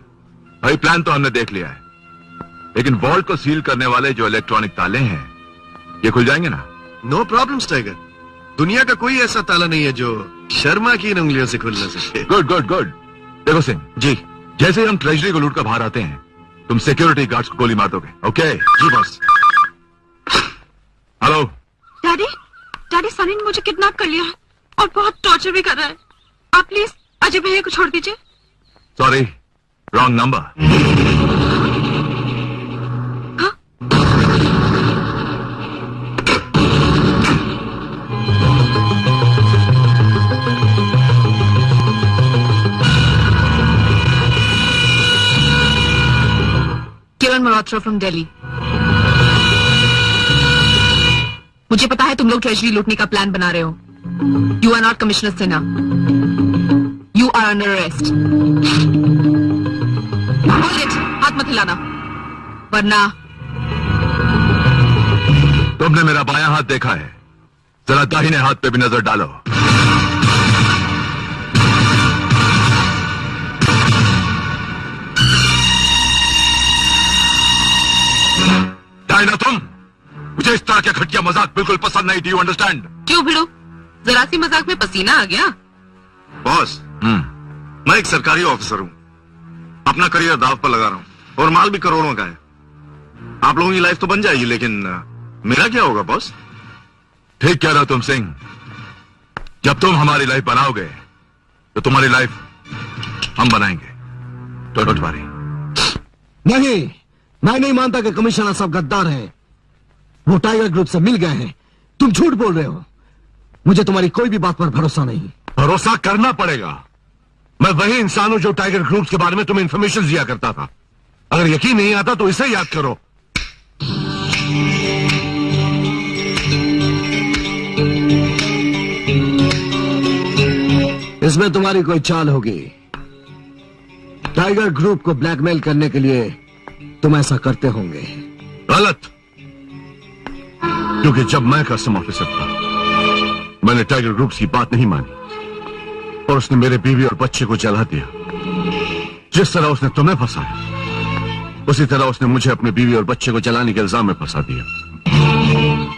भाई प्लान तो हमने देख लिया है, लेकिन वॉल्ट को सील करने वाले जो इलेक्ट्रॉनिक ताले हैं, ये खुल जाएंगे ना? नो प्रॉब्लम टाइगर, दुनिया का कोई ऐसा ताला नहीं है जो शर्मा की इन उंगलियों से खुल न सके। Good good good. देखो सिंह जी, जैसे ही हम ट्रेजरी को लूट कर बाहर आते हैं, तुम सिक्योरिटी गार्ड्स को गोली मार दोगे, ओके? जी boss. Hello daddy, daddy Sunny ने मुझे किडनैप कर लिया है और बहुत टॉर्चर भी कर रहा है। आप प्लीज अजय भैया को छोड़ दीजिए। Sorry, wrong number. Kiran Malhotra from Delhi. मुझे पता है तुम लोग ट्रेजरी लूटने का प्लान बना रहे हो। You are not commissioner Sinha, you are under arrest. हाथ मत हिलाना वरना। तुमने मेरा बायां हाथ देखा है, जरा दाहिने हाथ पे भी नजर डालो। डायना, तुम, मुझे इस तरह के घटिया मजाक बिल्कुल पसंद नहीं। Do you understand? क्यों भिड़ो, जरा सी मजाक में पसीना आ गया। बॉस, मैं एक सरकारी ऑफिसर हूँ, अपना करियर दांव पर लगा रहा हूँ और माल भी करोड़ों का है। आप लोगों की लाइफ तो बन जाएगी, लेकिन मेरा क्या होगा बॉस? ठीक कह रहे हो तुम सिंह। जब तुम हमारी लाइफ बनाओगे तो तुम्हारी लाइफ हम बनाएंगे। Don't worry. नहीं, मैं नहीं मानता कि कमिश्नर साहब गद्दार हैं। वो टाइगर ग्रुप से मिल गए हैं। तुम झूठ बोल रहे हो। मुझे तुम्हारी कोई भी बात पर भरोसा नहीं। भरोसा करना पड़ेगा। मैं वही इंसान हूं जो टाइगर ग्रुप के बारे में तुम्हें इंफॉर्मेशन दिया करता था। अगर यकीन नहीं आता तो इसे याद करो। इसमें तुम्हारी कोई चाल होगी। टाइगर ग्रुप को ब्लैकमेल करने के लिए तुम ऐसा करते होंगे। गलत, क्योंकि जब मैं कस्टम ऑफिसर था, मैंने टाइगर ग्रुप की बात नहीं मानी और उसने मेरे बीवी और बच्चे को जला दिया। जिस तरह उसने तुम्हें फंसाया, उसी तरह उसने मुझे अपने बीवी और बच्चे को जलाने के इल्जाम में फंसा दिया।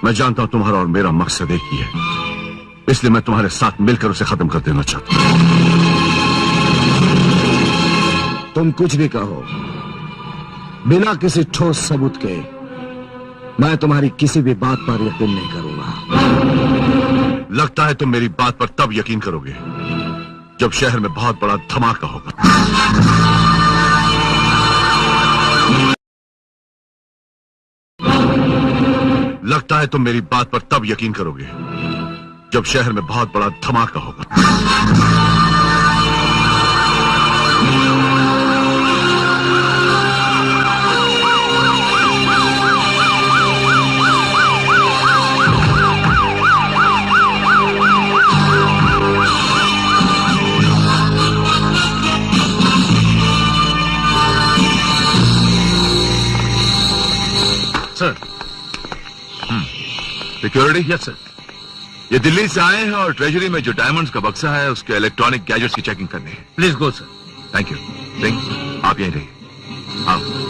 मैं जानता हूं तुम्हारा और मेरा मकसद एक ही है, इसलिए मैं तुम्हारे साथ मिलकर उसे खत्म कर देना चाहता हूं। तुम कुछ भी कहो, बिना किसी ठोस सबूत के मैं तुम्हारी किसी भी बात पर यकीन नहीं करूंगा। लगता है तुम मेरी बात पर तब यकीन करोगे जब शहर में बहुत बड़ा धमाका होगा। लगता है तुम मेरी बात पर तब यकीन करोगे जब शहर में बहुत बड़ा धमाका होगा। सर। सिक्योरिटी? Yes sir. ये दिल्ली से आए हैं और ट्रेजरी में जो डायमंड्स का बक्सा है उसके इलेक्ट्रॉनिक गैजेट्स की चेकिंग करनी है। Please go sir. Thank you. Singh, आप यहीं रहिए। आओ।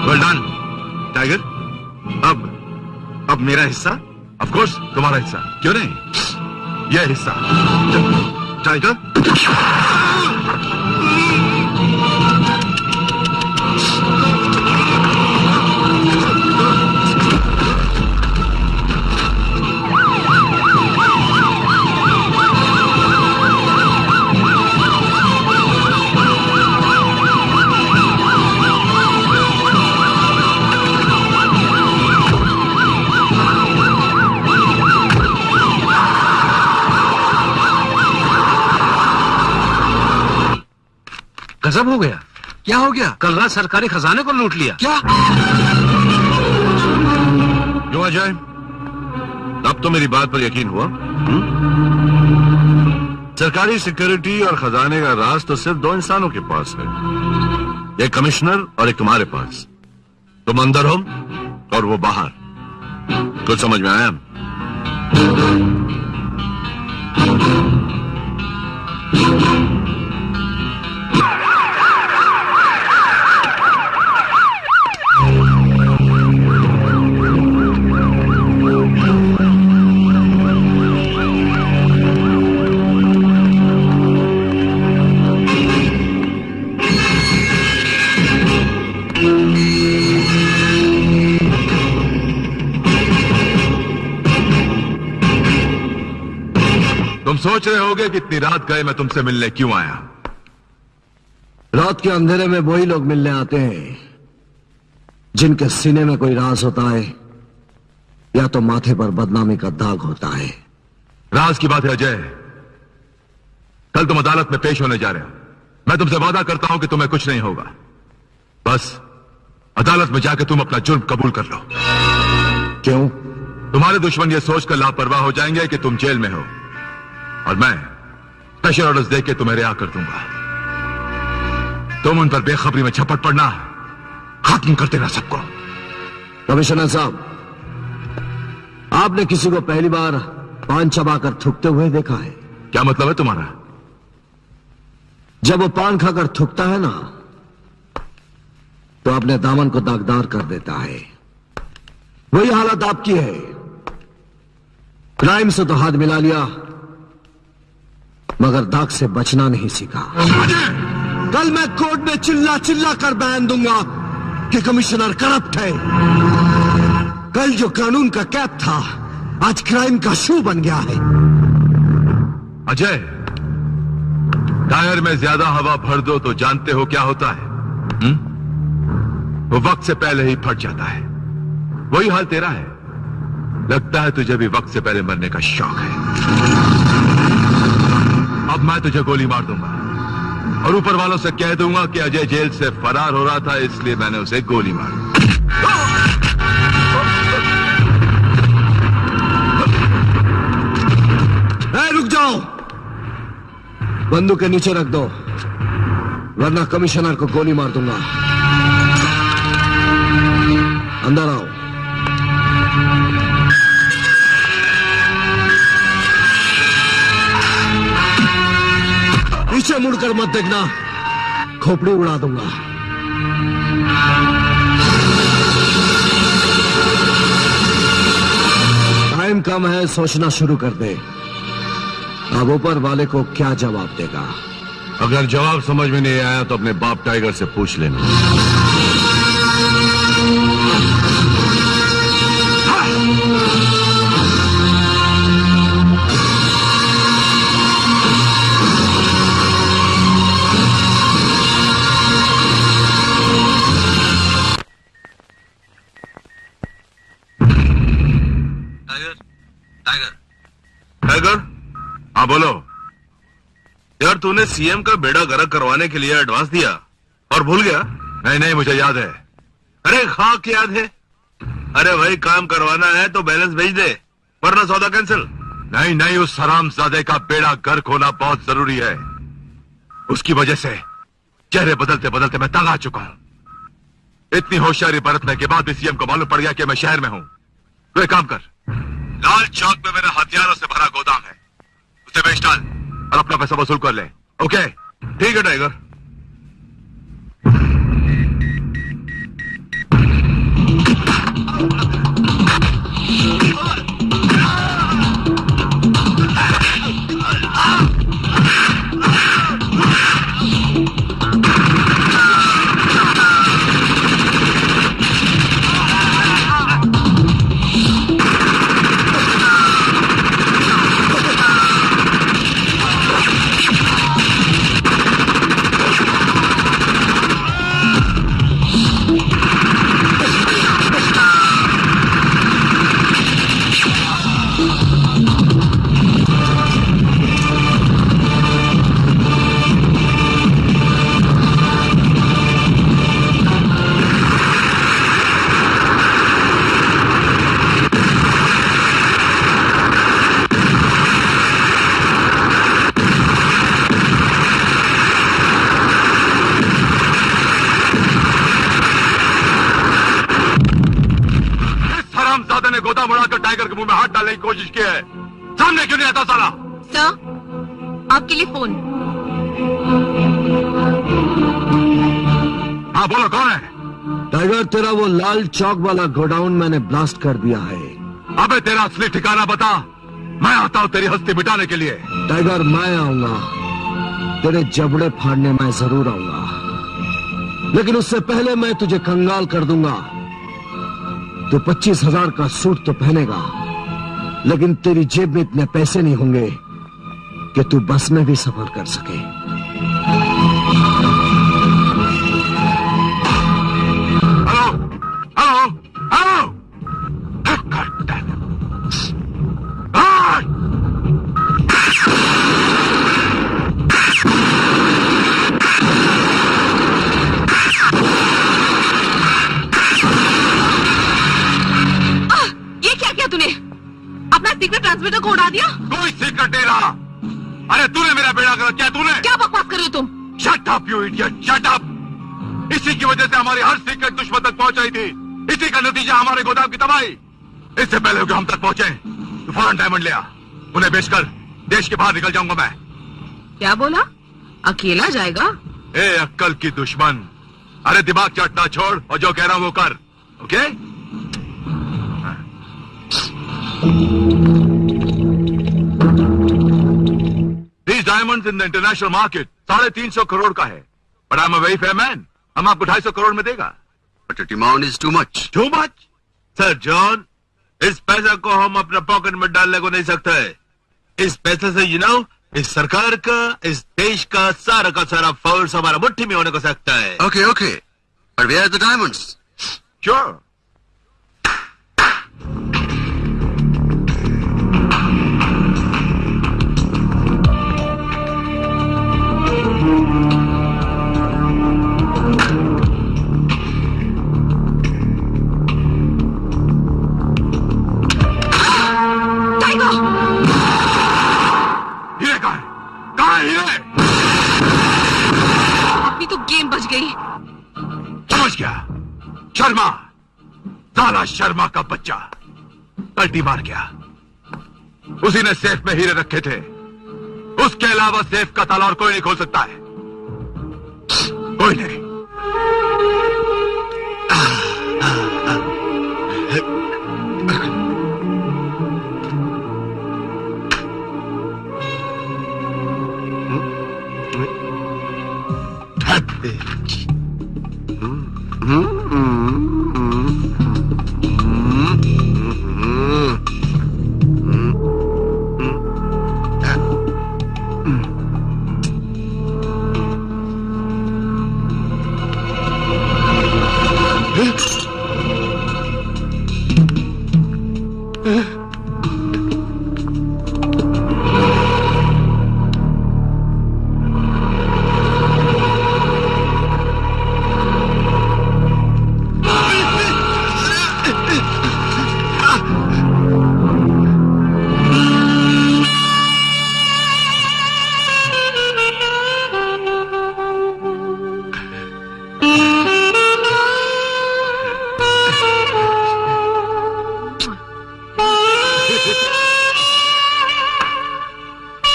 Well done tiger. अब मेरा हिस्सा? ऑफ कोर्स तुम्हारा हिस्सा, क्यों नहीं? यह हिस्सा टाइगर। गजब हो गया। क्या हो गया? कल रात सरकारी खजाने को लूट लिया। क्या? क्यों अजय, अब तो मेरी बात पर यकीन हुआ? सरकारी सिक्योरिटी और खजाने का राज तो सिर्फ दो इंसानों के पास है, एक कमिश्नर और एक तुम्हारे पास। तुम अंदर हो और वो बाहर। कुछ समझ में आया? तुम सोच रहे होगे कि इतनी रात गए मैं तुमसे मिलने क्यों आया। रात के अंधेरे में वही लोग मिलने आते हैं जिनके सीने में कोई राज होता है या तो माथे पर बदनामी का दाग होता है। राज की बात है अजय, कल तुम अदालत में पेश होने जा रहे हो। मैं तुमसे वादा करता हूं कि तुम्हें कुछ नहीं होगा। बस अदालत में जाकर तुम अपना जुर्म कबूल कर लो। क्यों? तुम्हारे दुश्मन ये सोचकर लापरवाह हो जाएंगे कि तुम जेल में हो और मैं स्पेशल ऑर्डर्स देके तुम्हें रिहा कर दूंगा। तुम उन पर बेखबरी में झपट पड़ना, खत्म कर देना सबको। कमिश्नर साहब, आपने किसी को पहली बार पान चबाकर थूकते हुए देखा है? क्या मतलब है तुम्हारा? जब वो पान खाकर थूकता है ना तो अपने दामन को दागदार कर देता है। वही हालत आपकी है। क्राइम से तो हाथ मिला लिया मगर दाग से बचना नहीं सीखा। कल मैं कोर्ट में चिल्ला चिल्ला कर बयान दूंगा कि कमिश्नर करप्ट है। कल जो कानून का कैप था आज क्राइम का शू बन गया है। अजय, टायर में ज्यादा हवा भर दो तो जानते हो क्या होता है? वो वक्त से पहले ही फट जाता है। वही हाल तेरा है। लगता है तुझे भी वक्त से पहले मरने का शौक है। अब मैं तुझे गोली मार दूंगा और ऊपर वालों से कह दूंगा कि अजय जेल से फरार हो रहा था, इसलिए मैंने उसे गोली मारी। रुक जाओ, बंदूक के नीचे रख दो वरना कमिश्नर को गोली मार दूंगा। अंदर आओ। पीछे मुड़कर मत देखना, खोपड़ी उड़ा दूंगा। टाइम कम है, सोचना शुरू कर दे। अब ऊपर वाले को क्या जवाब देगा? अगर जवाब समझ में नहीं आया तो अपने बाप टाइगर से पूछ लेना। टाइगर टाइगर टाइगर, हाँ बोलो। यार तूने सीएम का बेड़ा गर्क करवाने के लिए एडवांस दिया और भूल गया? नहीं, मुझे याद है। अरे खाक याद है। अरे भाई काम करवाना है तो बैलेंस भेज दे, वरना सौदा कैंसिल। नहीं, उस हरामजादे का बेड़ा गर्क होना बहुत जरूरी है। उसकी वजह से चेहरे बदलते बदलते मैं तंग आ चुका हूं। इतनी होशियारी बरतने के बाद भी सीएम को मालूम पड़ गया कि मैं शहर में हूं। तो एक काम कर, लाल चौक में मेरे हथियारों से भरा गोदाम है, उसे बेच डाल और अपना पैसा वसूल कर ले। ओके? ठीक है टाइगर। गोदाम उड़ाकर टाइगर के मुंह में हाथ डालने की कोशिश की है। सामने क्यों नहीं आता साला? सर, आपके लिए फोन। हाँ बोलो, कौन है? टाइगर, तेरा वो लाल चौक वाला गोडाउन मैंने ब्लास्ट कर दिया है। अबे तेरा असली ठिकाना बता, मैं आता हूँ तेरी हस्ती मिटाने के लिए। टाइगर, मैं आऊंगा, तेरे जबड़े फाड़ने मैं जरूर आऊंगा, लेकिन उससे पहले मैं तुझे कंगाल कर दूंगा। तो 25,000 का सूट तो पहनेगा, लेकिन तेरी जेब में इतने पैसे नहीं होंगे कि तू बस में भी सफर कर सके। Hello hello hello, secret transmitter को उड़ा दिया? कोई सीक्रेट नहीं रहा। अरे तूने मेरा बेड़ा गर्क किया। तूने क्या बकवास कर रहे हो तुम? Shut up you idiot, shut up. इसी की वजह से हमारी हर सीक्रेट दुश्मन तक पहुंच रही थी। इसी का नतीजा हमारे गोदाम की तबाही। इससे पहले कि हम तक पहुंचे तो फौरन डायमंड लिया, उन्हें बेचकर देश के बाहर निकल जाऊंगा मैं। क्या बोला? अकेला जाएगा? ए अक्कल की दुश्मन, अरे दिमाग चाटना छोड़ और जो कह रहा हूं वो कर। Okay? These diamonds in the international market 350 crore का है, but I'm a very fair man. हम आपको 250 करोड़ में देगा। But the demand is too much. Too much? Sir John, इस पैसा को हम अपने पॉकेट में डालने को नहीं सकते। इस पैसे से इस सरकार का, इस देश का सारा फोर्स हमारा मुट्ठी में होने को सकता है। Okay, okay. But where are the diamonds? Sure. अपनी तो गेम बच गई। समझ गया, शर्मा, साला शर्मा का बच्चा पलटी मार गया। उसी ने सेफ में हीरे रखे थे, उसके अलावा सेफ का ताला और कोई नहीं खोल सकता है। कोई नहीं।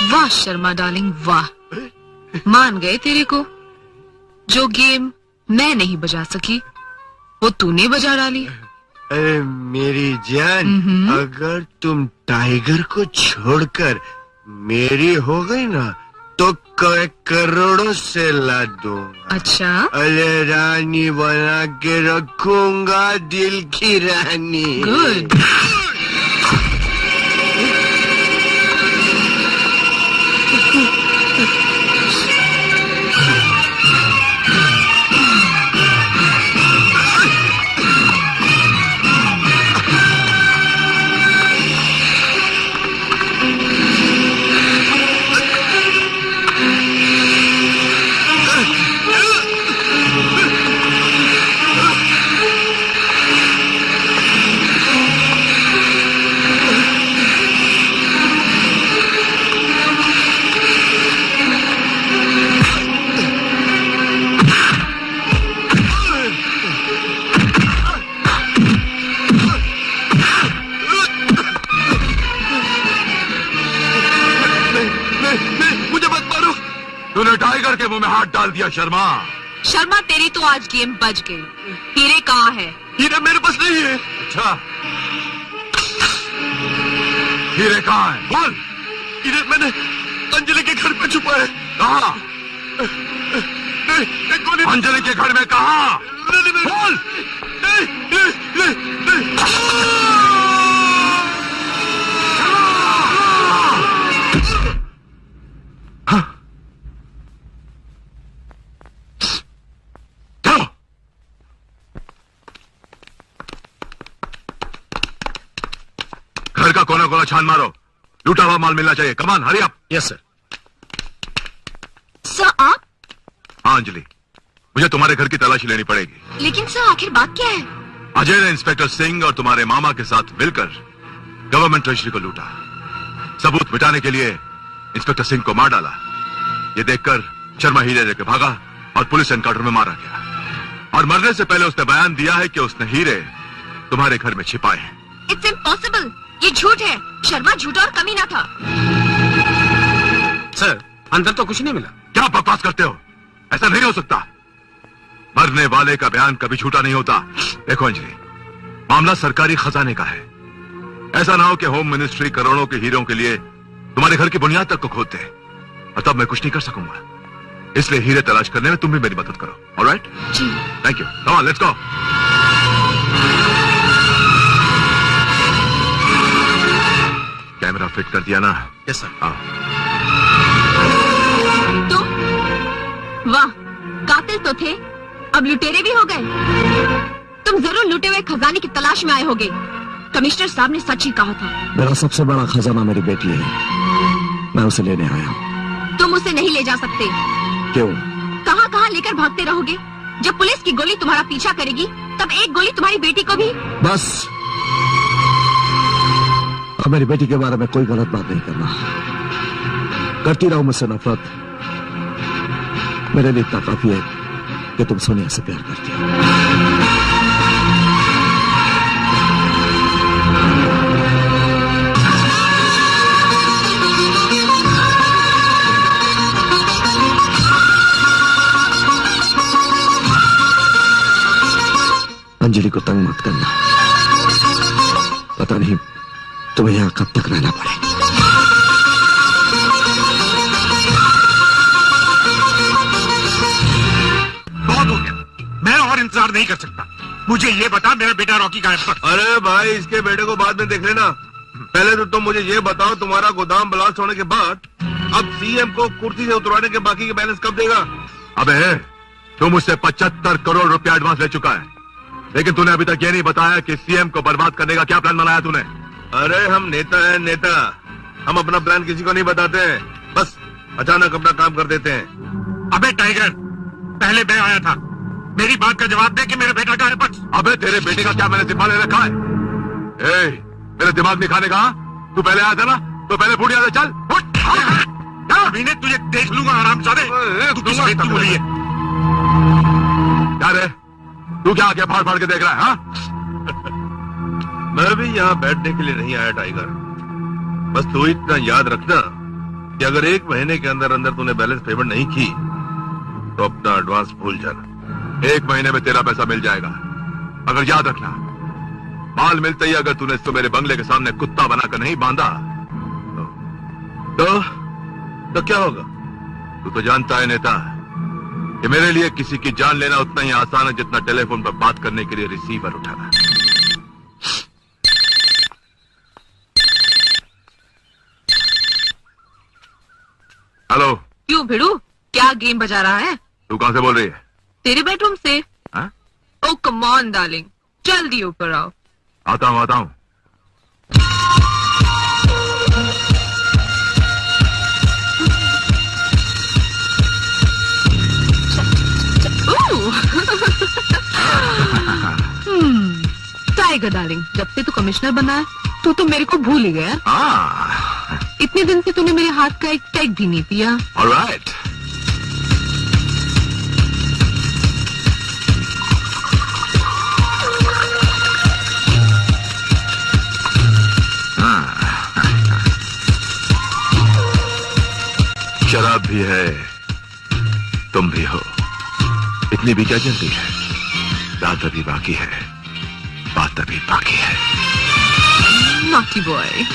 वाह शर्मा डार्लिंग, वाह। मान गए तेरे को। जो गेम मैं नहीं बजा सकी वो तूने बजा डाली। अरे मेरी जान, अगर तुम टाइगर को छोड़कर मेरी हो गई ना तो करोड़ों से ला दूंगा। अच्छा, अरे रानी बना के रखूंगा, दिल की रानी। गुड। तूने टाइगर के मुंह में हाथ डाल दिया शर्मा। शर्मा तेरी तो आज गेम बज गई। हीरे कहाँ है? हीरे मेरे पास नहीं है। अच्छा, हीरे कहाँ है? बोल। हीरे मैंने अंजलि के घर पे छुपा है। कहाँ? गोली अंजलि के घर में कहाँ? बोल। घर का कोना कोना छान मारो, लूटा हुआ माल मिलना चाहिए। Come on, hurry up. Yes sir. Sir आप? हाँ अंजलि, मुझे तुम्हारे घर की तलाशी लेनी पड़ेगी। लेकिन सर आखिर बात क्या है? अजय ने इंस्पेक्टर सिंह और तुम्हारे मामा के साथ मिलकर गवर्नमेंट ट्रेजरी को लूटा। सबूत मिटाने के लिए इंस्पेक्टर सिंह को मार डाला। ये देखकर शर्मा हीरे लेके भागा और पुलिस एनकाउंटर में मारा गया। और मरने से पहले उसने बयान दिया है कि उसने हीरे तुम्हारे घर में छिपाए हैं। इट्स इम्पॉसिबल, ये झूठ है। शर्मा झूठा और कमीना था। सर अंदर तो कुछ नहीं मिला। क्या बकवास करते हो? ऐसा नहीं हो सकता। मरने वाले का बयान कभी झूठा नहीं होता। देखो अंजलि, मामला सरकारी खजाने का है। ऐसा ना हो कि होम मिनिस्ट्री करोड़ों के हीरों के लिए तुम्हारे घर की बुनियाद तक को खोद दे और तब मैं कुछ नहीं कर सकूंगा। इसलिए हीरे तलाश करने में तुम भी मेरी मदद करो। ऑलराइट? जी। Thank you. Come on, let's go. Camera fit कर दिया ना? Yes sir. हाँ। तो वाह, कातिल तो थे, अब लुटेरे भी हो गए। तुम जरूर लूटे हुए खजाने की तलाश में आए होगे। कमिश्नर साहब ने सच ही कहा था। मेरा सबसे बड़ा खजाना मेरी बेटी है, मैं उसे लेने आया हूँ। तुम उसे नहीं ले जा सकते। क्यों? कहाँ कहाँ लेकर भागते रहोगे? जब पुलिस की गोली तुम्हारा पीछा करेगी तब एक गोली तुम्हारी बेटी को भी। बस, अब मेरी बेटी के बारे में कोई गलत बात नहीं करना। करती रहो मुझसे नफरत, मेरे लिए इतना काफी है कि तुम सोनिया से प्यार करती हो। अंजलि को तंग मत करना, पता नहीं तुम्हें यहाँ कब तक रहना पड़े। बहुत हो गया, मैं और इंतजार नहीं कर सकता। मुझे ये बता मेरा बेटा रॉकी कहाँ है? अरे भाई, इसके बेटे को बाद में देख लेना। पहले तो तुम मुझे ये बताओ, तुम्हारा गोदाम ब्लास्ट होने के बाद अब सीएम को कुर्सी से उतरवाने के बाकी के बैलेंस कब देगा? अबे तू मुझसे 75 करोड़ रुपया एडवांस ले चुका है, लेकिन तूने अभी तक ये नहीं बताया कि सीएम को बर्बाद करने का क्या प्लान बनाया तूने। अरे हम नेता हैं, नेता। हम अपना प्लान किसी को नहीं बताते हैं, बस अचानक अपना काम कर देते हैं। अबे टाइगर, पहले मैं आया था, मेरी बात का जवाब दे कि मेरा बेटा कहाँ है बस। अबे तेरे बेटे का क्या मैंने जिम्मा ले रखा है? ए, मेरे दिमाग नहीं खाने का? तू पहले आया था ना, तो पहले बूढ़िया से चल। अभी ने तुझे देख लूंगा आराम से। तू किस बेटी बोली है? क्या रे, तू क्या आके फाड़ फाड़ के देख रहा है? हाँ? मैं भी यहाँ बैठने के लिए नहीं आया टाइगर, बस तू इतना याद रखना कि अगर 1 महीने के अंदर अंदर तूने बैलेंस पेमेंट नहीं की तो अपना एडवांस भूल जाना। 1 महीने में तेरा पैसा मिल जाएगा, अगर याद रखना। माल मिलते ही अगर तूने इसको मेरे बंगले के सामने कुत्ता बनाकर नहीं बांधा तो क्या होगा? तू तो जानता है नेता कि मेरे लिए किसी की जान लेना उतना ही आसान है जितना टेलीफोन पर बात करने के लिए रिसीवर उठाना। हेलो। क्यों भिड़ू, क्या गेम बजा रहा है? तू कहां से बोल रही है? तेरे बेडरूम से। हाँ? ओ कम ऑन डार्लिंग, जल्दी ऊपर आओ। आता हूं, आता हूं। टाइगर डार्लिंग, जब से तू कमिश्नर बना है तू तो मेरे को भूल ही गया। इतने दिन से तूने मेरे हाथ का एक पैक भी नहीं पिया। ऑलराइट। शराब भी है, तुम भी हो, इतनी भी क्या जल्दी है? रात अभी बाकी है, बात अभी बाकी है। Naughty boy.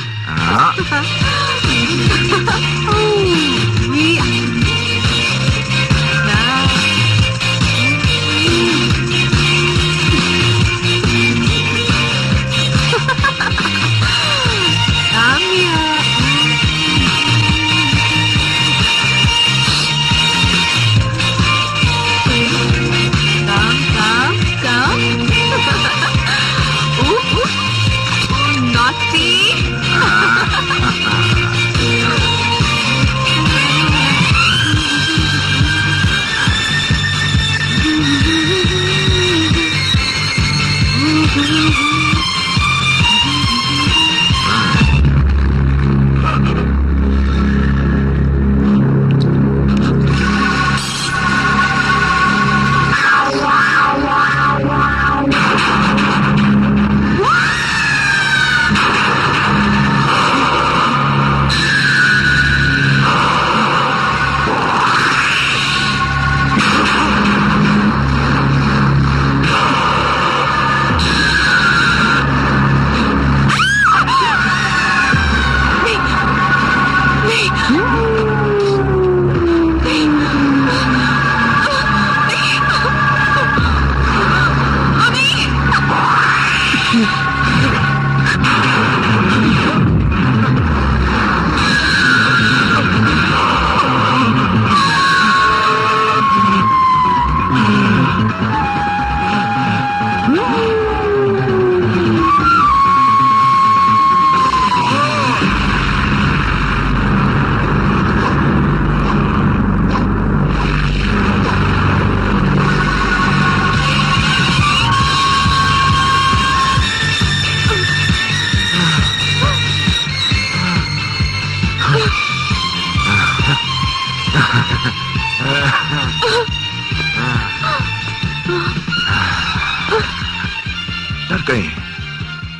डर गई?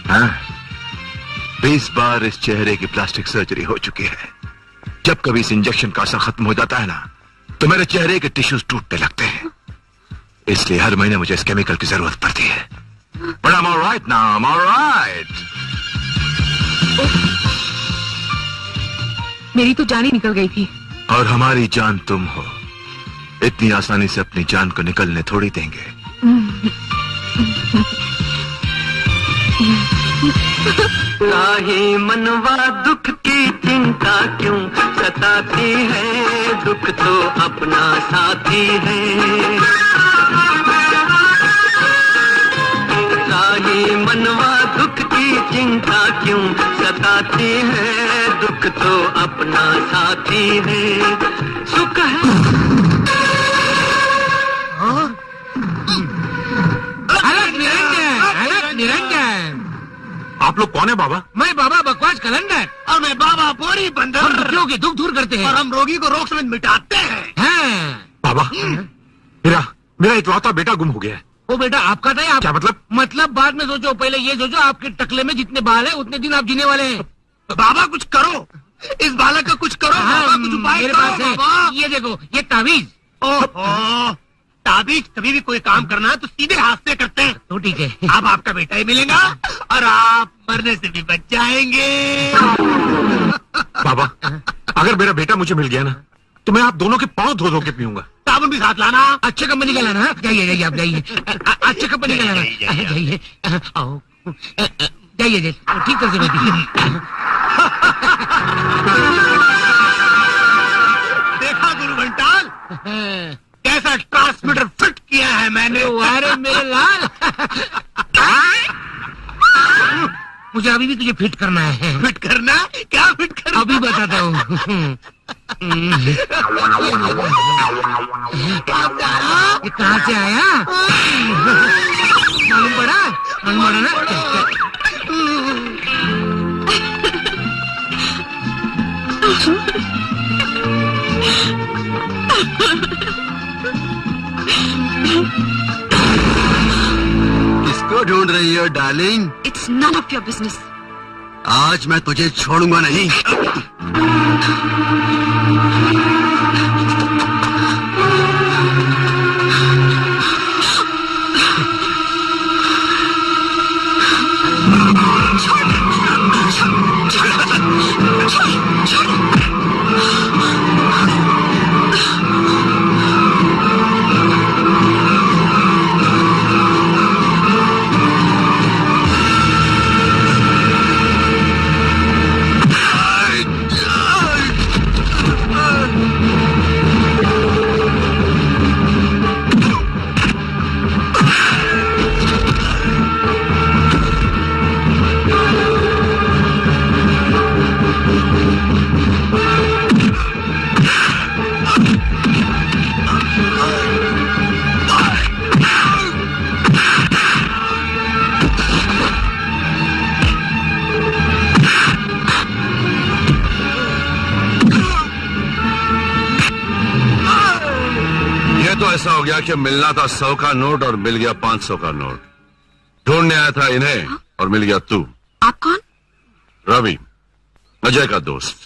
हाँ? 20 बार इस चेहरे की प्लास्टिक सर्जरी हो चुकी है। जब कभी इस इंजेक्शन का असर खत्म हो जाता है ना, तो मेरे चेहरे के टिश्यूज टूटने लगते हैं। इसलिए हर महीने मुझे इस केमिकल की जरूरत पड़ती है। But I'm all right now, I'm all right. मेरी तो जान ही निकल गई थी। और हमारी जान तुम हो, इतनी आसानी से अपनी जान को निकलने थोड़ी देंगे। राही मनवा दुख की चिंता क्यों सताती है, दुख तो अपना साथी है। राही मनवा दुख की चिंता क्यों सताती है, दुख तो अपना साथी है। सुख है अलग निरंजन, अलग निरंजन। आप लोग कौन है बाबा? मैं बाबा बकवास कलंदर। और मैं बाबा बोरी हम बंदर। दुखियों के दुख दूर करते और हैं। हम रोगी को रोग समेत मिटाते हैं। हाँ। बाबा मेरा इकलौता बेटा गुम हो गया है। वो बेटा आपका था या क्या मतलब? मतलब बाद में सोचो, पहले ये सोचो आपके टकले में जितने बाल है उतने दिन आप जीने वाले हैं। बाबा कुछ करो, इस बालक का कुछ करो। हाँ, बाबा कुछ उपाय मेरे करो पास है। बाबा। ये देखो, ये तावीज। ओहो, ताबीज कभी भी कोई काम करना है तो सीधे हाथ से करते हैं। तो ठीक है। अब आपका बेटा ही मिलेगा और आप मरने से भी बच जाएंगे। बाबा अगर मेरा बेटा मुझे मिल गया ना तो मैं आप दोनों के पांव धो धो के पीऊंगा। साबुन भी साथ लाना। अच्छे कंपनी का लाना। जाइए जाइए आप जाइए। अच्छे कंपनी का लाना। जाइए आओ, जाइए जाइए ठीक तरह से बैठिए। देखा गुरु घंटाल, कैसा ट्रांसमीटर फिट किया है मैंने। अरे मेरे लाल, मुझे अभी भी तुझे फिट करना है। फिट करना? क्या फिट करना? अभी बताता हूँ। ये कहाँ से आया? मालूम पड़ा? मालूम पड़ा ना? किसको ढूंढ रही हो darling? It's none of your business. आज मैं तुझे छोड़ूंगा नहीं। ऐसा हो गया कि मिलना था 100 का नोट और मिल गया 500 का नोट। ढूंढने आया था इन्हें और मिल गया तू। आप कौन? रवि, अजय का दोस्त।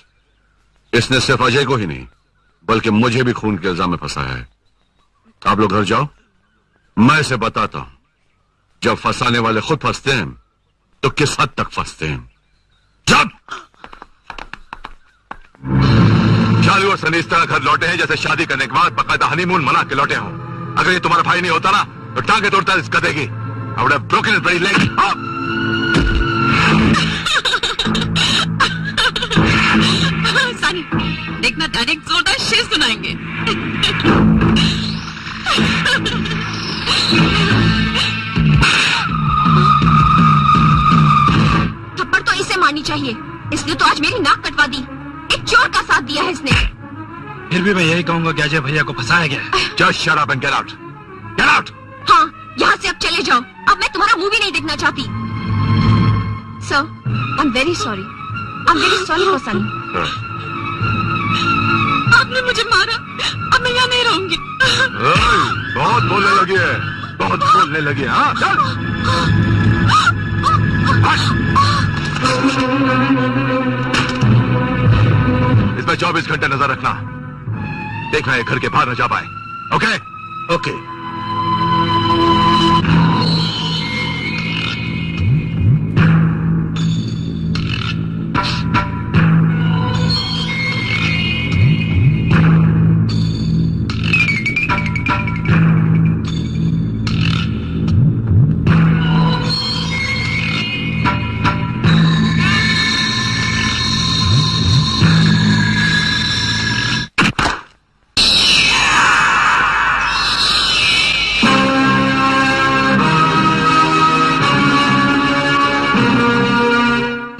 इसने सिर्फ अजय को ही नहीं बल्कि मुझे भी खून के इल्जाम में फंसाया है। आप लोग घर जाओ, मैं इसे बताता हूं जब फंसाने वाले खुद फंसते हैं तो किस हद तक फंसते हैं। जब चालू और सनी इस तरह घर लौटे हैं जैसे शादी करने के बाद बकायदा हनीमून मना के लौटे हों। अगर ये तुम्हारा भाई नहीं होता ना तो टांगे तोड़ता इस गधे की। I would have broken his very leg. Sunny, देखना डैडी एक जोरदार शेर सुनाएंगे। थप्पड़ तो इसे मारनी चाहिए, इसने तो आज मेरी नाक कटवा दी। एक चोर का साथ दिया है इसने। फिर भी मैं यही कहूंगा कि अजय भैया को फंसाया गया है। Just shut up and get out. Get out. हाँ, यहाँ से अब चले जाओ। अब मैं तुम्हारा मुंह भी नहीं देखना चाहती। Sir, I am very sorry. I am very sorry for Sunny. आपने मुझे मारा, अब मैं यहाँ नहीं रहूंगी। बहुत बोलने लगी है, बहुत बोलने लगी है। हाँ, चल। इसमें 24 घंटे नजर रखना, देखना ये घर के बाहर न जा पाए। ओके? ओके।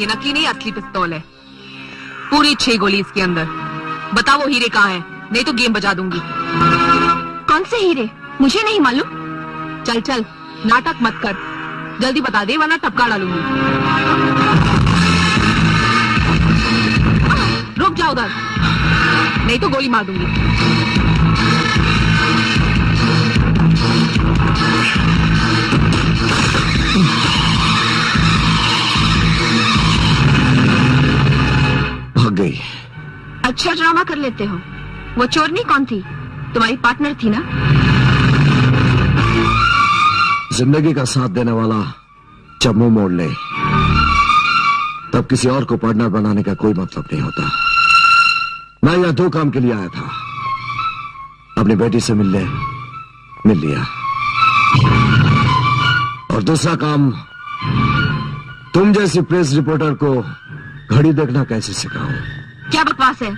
ये नकली नहीं असली पिस्तौल है। पूरी 6 गोली इसके अंदर। बताओ वो हीरे कहाँ है, नहीं तो गेम बजा दूंगी। कौन से हीरे? मुझे नहीं मालूम। चल चल नाटक मत कर, जल्दी बता दे वरना टपका डालूंगी। रुक जाओ उधर, नहीं तो गोली मार दूंगी। भाग गई। अच्छा ड्रामा कर लेते हो। वो चोरनी कौन थी? तुम्हारी पार्टनर थी ना? जिंदगी का साथ देने वाला जब मुंह मोड़ ले तब किसी और को पार्टनर बनाने का कोई मतलब नहीं होता। मैं यह 2 काम के लिए आया था, अपनी बेटी से मिल लिया, और दूसरा काम तुम जैसी प्रेस रिपोर्टर को घड़ी देखना कैसे सिखाऊं। क्या बकवास है?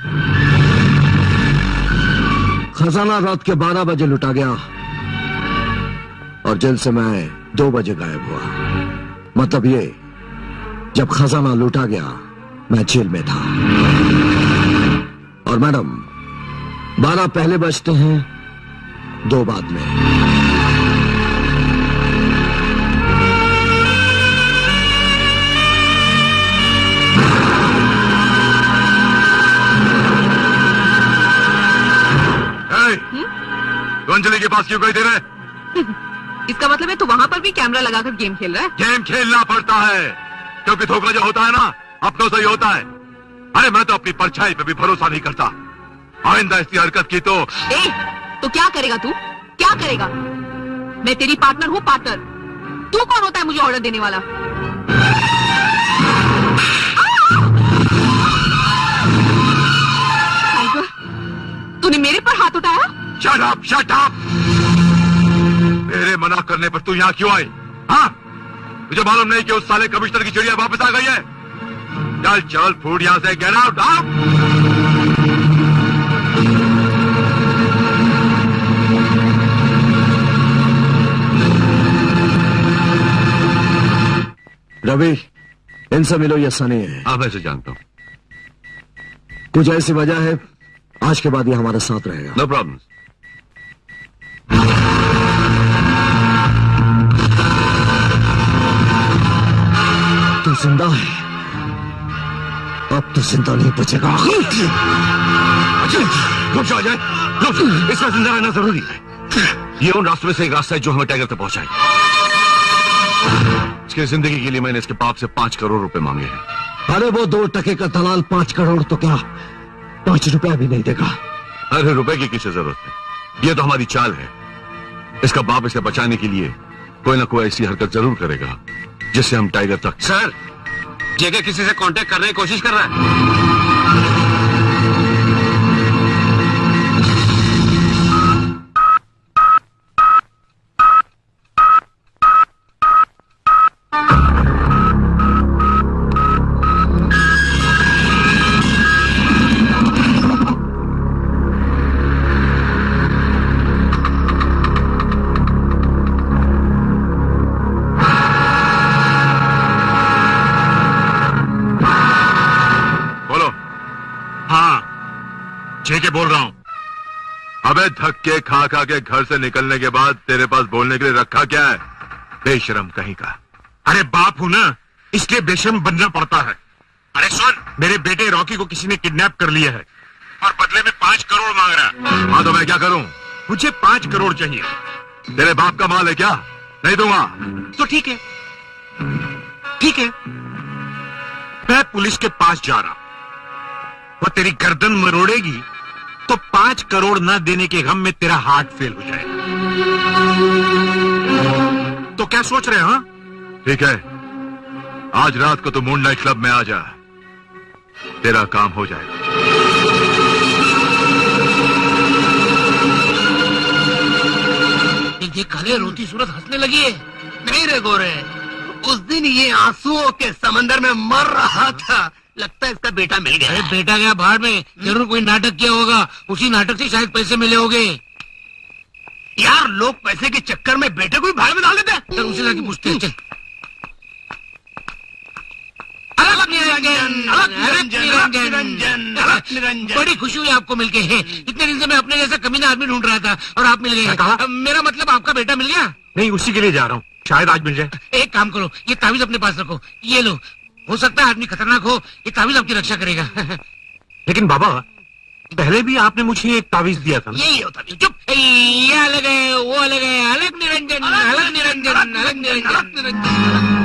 खजाना रात के 12 बजे लुटा गया और जेल से मैं 2 बजे गायब हुआ। मतलब ये, जब खजाना लूटा गया मैं जेल में था। और मैडम 12 पहले बजते हैं, 2 बाद में। तो अंजलि के पास क्यों गई तेरे? इसका मतलब है तू वहाँ पर भी कैमरा लगाकर गेम खेल रहा है? गेम खेलना पड़ता है क्योंकि धोखा जो होता है ना अपनों से ही होता है। अरे मैं तो अपनी परछाई पे भी भरोसा नहीं करता। आइंदा ऐसी हरकत की तो तो क्या करेगा तू? क्या करेगा? मैं तेरी पार्टनर हूँ, पार्टनर। तू कौन होता है मुझे ऑर्डर देने वाला? टाइगर, तूने मेरे पर हाथ उठाया? Shut up, shut up! मेरे मना करने पर तू यहाँ क्यों आई? हाँ, मुझे मालूम नहीं कि उस साले कमिश्नर की चिड़िया वापस आ गई है। चल चल फूट यहाँ से, गेट आउट। रवि, इनसे मिलो, ये सनी है। हाँ मैं इसे जानता हूँ। कुछ ऐसी वजह है आज के बाद ये हमारे साथ रहेगा। No problem. तू जिंदा है, अब तो जिंदा नहीं बचेगा। रुक जाओ अजय, रुक। इसका जिंदा रहना जरूरी है। ये उन रास्तों में से एक रास्ता है जो हमें टाइगर तक पहुंचाए। इसकी जिंदगी के लिए मैंने इसके बाप से 5 करोड़ रुपए मांगे हैं। अरे वो 2 टके का दलाल 5 करोड़ तो क्या 5 रुपया भी नहीं देगा। अरे रुपए की किसे जरूरत है? ये तो हमारी चाल है। इसका बाप इसे बचाने के लिए कोई ना कोई ऐसी हरकत जरूर करेगा जिससे हम टाइगर तक। सर, जगह किसी से कांटेक्ट करने की कोशिश कर रहा है। जेके बोल रहा हूं। अबे धक्के खा खा के घर से निकलने के बाद तेरे पास बोलने के लिए रखा क्या है? बेशरम कहीं का। अरे बाप हूं ना, इसलिए बेशरम बनना पड़ता है। अरे सुन, मेरे बेटे रॉकी को किसी ने किडनैप कर लिया है और बदले में 5 करोड़ मांग रहा है। हाँ तो मैं क्या करूं? मुझे 5 करोड़ चाहिए। तेरे बाप का माल है क्या? नहीं दूंगा। तो ठीक है, ठीक है, मैं पुलिस के पास जा रहा हूं। वो तेरी गर्दन मरोड़ेगी तो 5 करोड़ न देने के गम में तेरा हार्ट फेल हो जाएगा। तो क्या सोच रहे हो? ठीक है, आज रात को तो मून नाइट क्लब में आ जा, तेरा काम हो जाएगा। ये काले रोती सूरत हंसने लगी है। नहीं रे गोरे, उस दिन ये आंसुओं के समंदर में मर रहा था, लगता है इसका बेटा मिल गया। अरे बेटा गया बाहर में, जरूर कोई नाटक किया होगा, उसी नाटक से शायद पैसे मिले होंगे। यार लोग पैसे के चक्कर में बेटे को भी भाड़ में डाल देते हैं। चल उसे जाके पूछते हैं। चल। अरे निरंजन, अलग निरंजन। बड़ी खुशी हुई आपको मिलके। इतने दिन से मैं अपने जैसा कमीना आदमी ढूंढ रहा था और आप मिल गए। मेरा मतलब आपका बेटा मिल गया? नहीं, उसी के लिए जा रहा हूँ, शायद आज मिल जाए। एक काम करो, ये तावीज अपने पास रखो, ये लो। हो सकता है आदमी खतरनाक हो, ये तावीज आपकी रक्षा करेगा। लेकिन बाबा, पहले भी आपने मुझे एक तावीज दिया था ना? यही होता है। चुप, ये अलग है, वो अलग है, अलग निरंजन, अलग निरंजन, अलग निरंजन।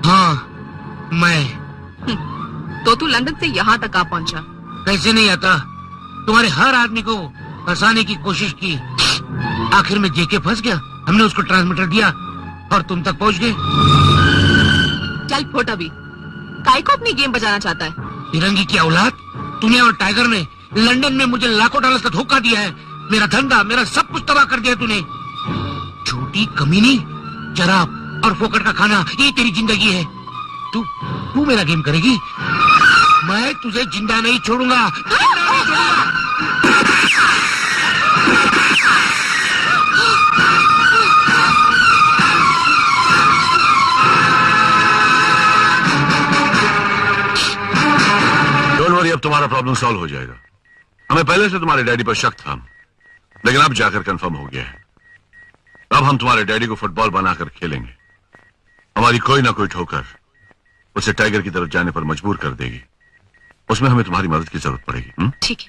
हाँ मैं। तो तू लंदन से यहाँ तक आ पहुँचा। कैसे नहीं आता, तुम्हारे हर आदमी को फंसाने की कोशिश की, आखिर में जेके फंस गया। हमने उसको ट्रांसमीटर दिया और तुम तक पहुंच गए। चल फोट अभी, काय को अपनी गेम बजाना चाहता है? तिरंगी की औलाद, तूने और टाइगर ने लंदन में मुझे लाखों डॉलर का धोखा दिया है। मेरा धंधा, मेरा सब कुछ तबाह कर दिया तूने। छोटी कमीनी, शराब और फोकट का खाना, ये तेरी जिंदगी है। तू मेरा गेम करेगी? मैं तुझे जिंदा नहीं छोड़ूंगा। डोंट वरी, अब तुम्हारा प्रॉब्लम सॉल्व हो जाएगा। हमें पहले से तुम्हारे डैडी पर शक था, लेकिन अब जाकर कंफर्म हो गया है। अब हम तुम्हारे डैडी को फुटबॉल बनाकर खेलेंगे। हमारी कोई ना कोई ठोकर उसे टाइगर की तरफ जाने पर मजबूर कर देगी। उसमें हमें तुम्हारी मदद की जरूरत पड़ेगी। ठीक है।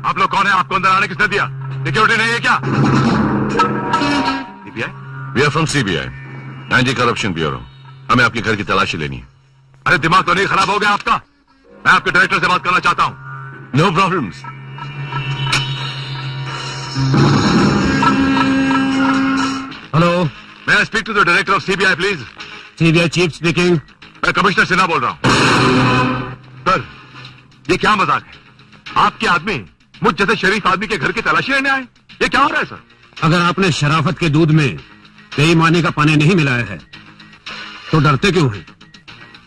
आप लोग कौन है? आपको अंदर आने किसने दिया? सिक्योरिटी नहीं है क्या? CBI? We are from CBI, anti corruption bureau. हमें आपके घर की तलाशी लेनी है। अरे दिमाग तो नहीं खराब हो गया आपका? मैं आपके डायरेक्टर से बात करना चाहता हूं। No problems. Hello, may I speak to the director of CBI please? CBI chief speaking. मैं कमिश्नर सिन्हा बोल रहा हूं। सर, ये क्या मजाक है? आपके आदमी मुझ जैसे शरीफ आदमी के घर की तलाशी लेने आए? ये क्या हो रहा है सर? अगर आपने शराफत के दूध में बेईमानी का पानी नहीं मिलाया है तो डरते क्यों हैं?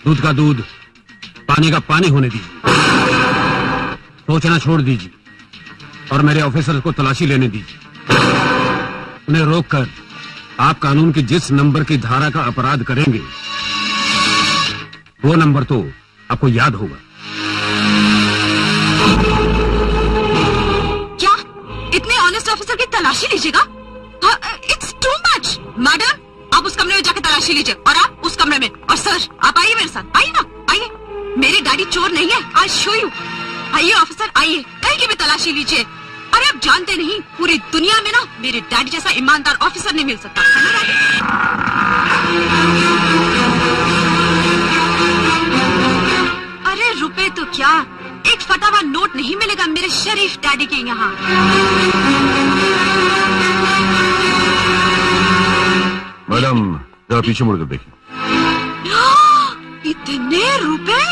दूध का दूध, पानी का पानी होने दीजिए। सोचना छोड़ दीजिए और मेरे ऑफिसर को तलाशी लेने दीजिए। उन्हें रोककर आप कानून की जिस नंबर की धारा का अपराध करेंगे वो नंबर तो आपको याद होगा। क्या इतने ऑनेस्ट ऑफिसर की तलाशी लीजिएगा? It's too much. मैडम, आप उस कमरे में जाके तलाशी लीजिए और आप उस कमरे में। और सर, आप आइए मेरे साथ। आइए ना, आइए। मेरे डैडी चोर नहीं है, आई शो यू। आइए ऑफिसर, आइए, कहीं की भी तलाशी लीजिए। अरे आप जानते नहीं, पूरी दुनिया में ना मेरे डैडी जैसा ईमानदार ऑफिसर नहीं मिल सकता। अरे रुपए तो क्या, एक फटा हुआ नोट नहीं मिलेगा मेरे शरीफ डैडी के यहाँ। मैडम, जरा पीछे मुड़कर देखिए। इतने रुपए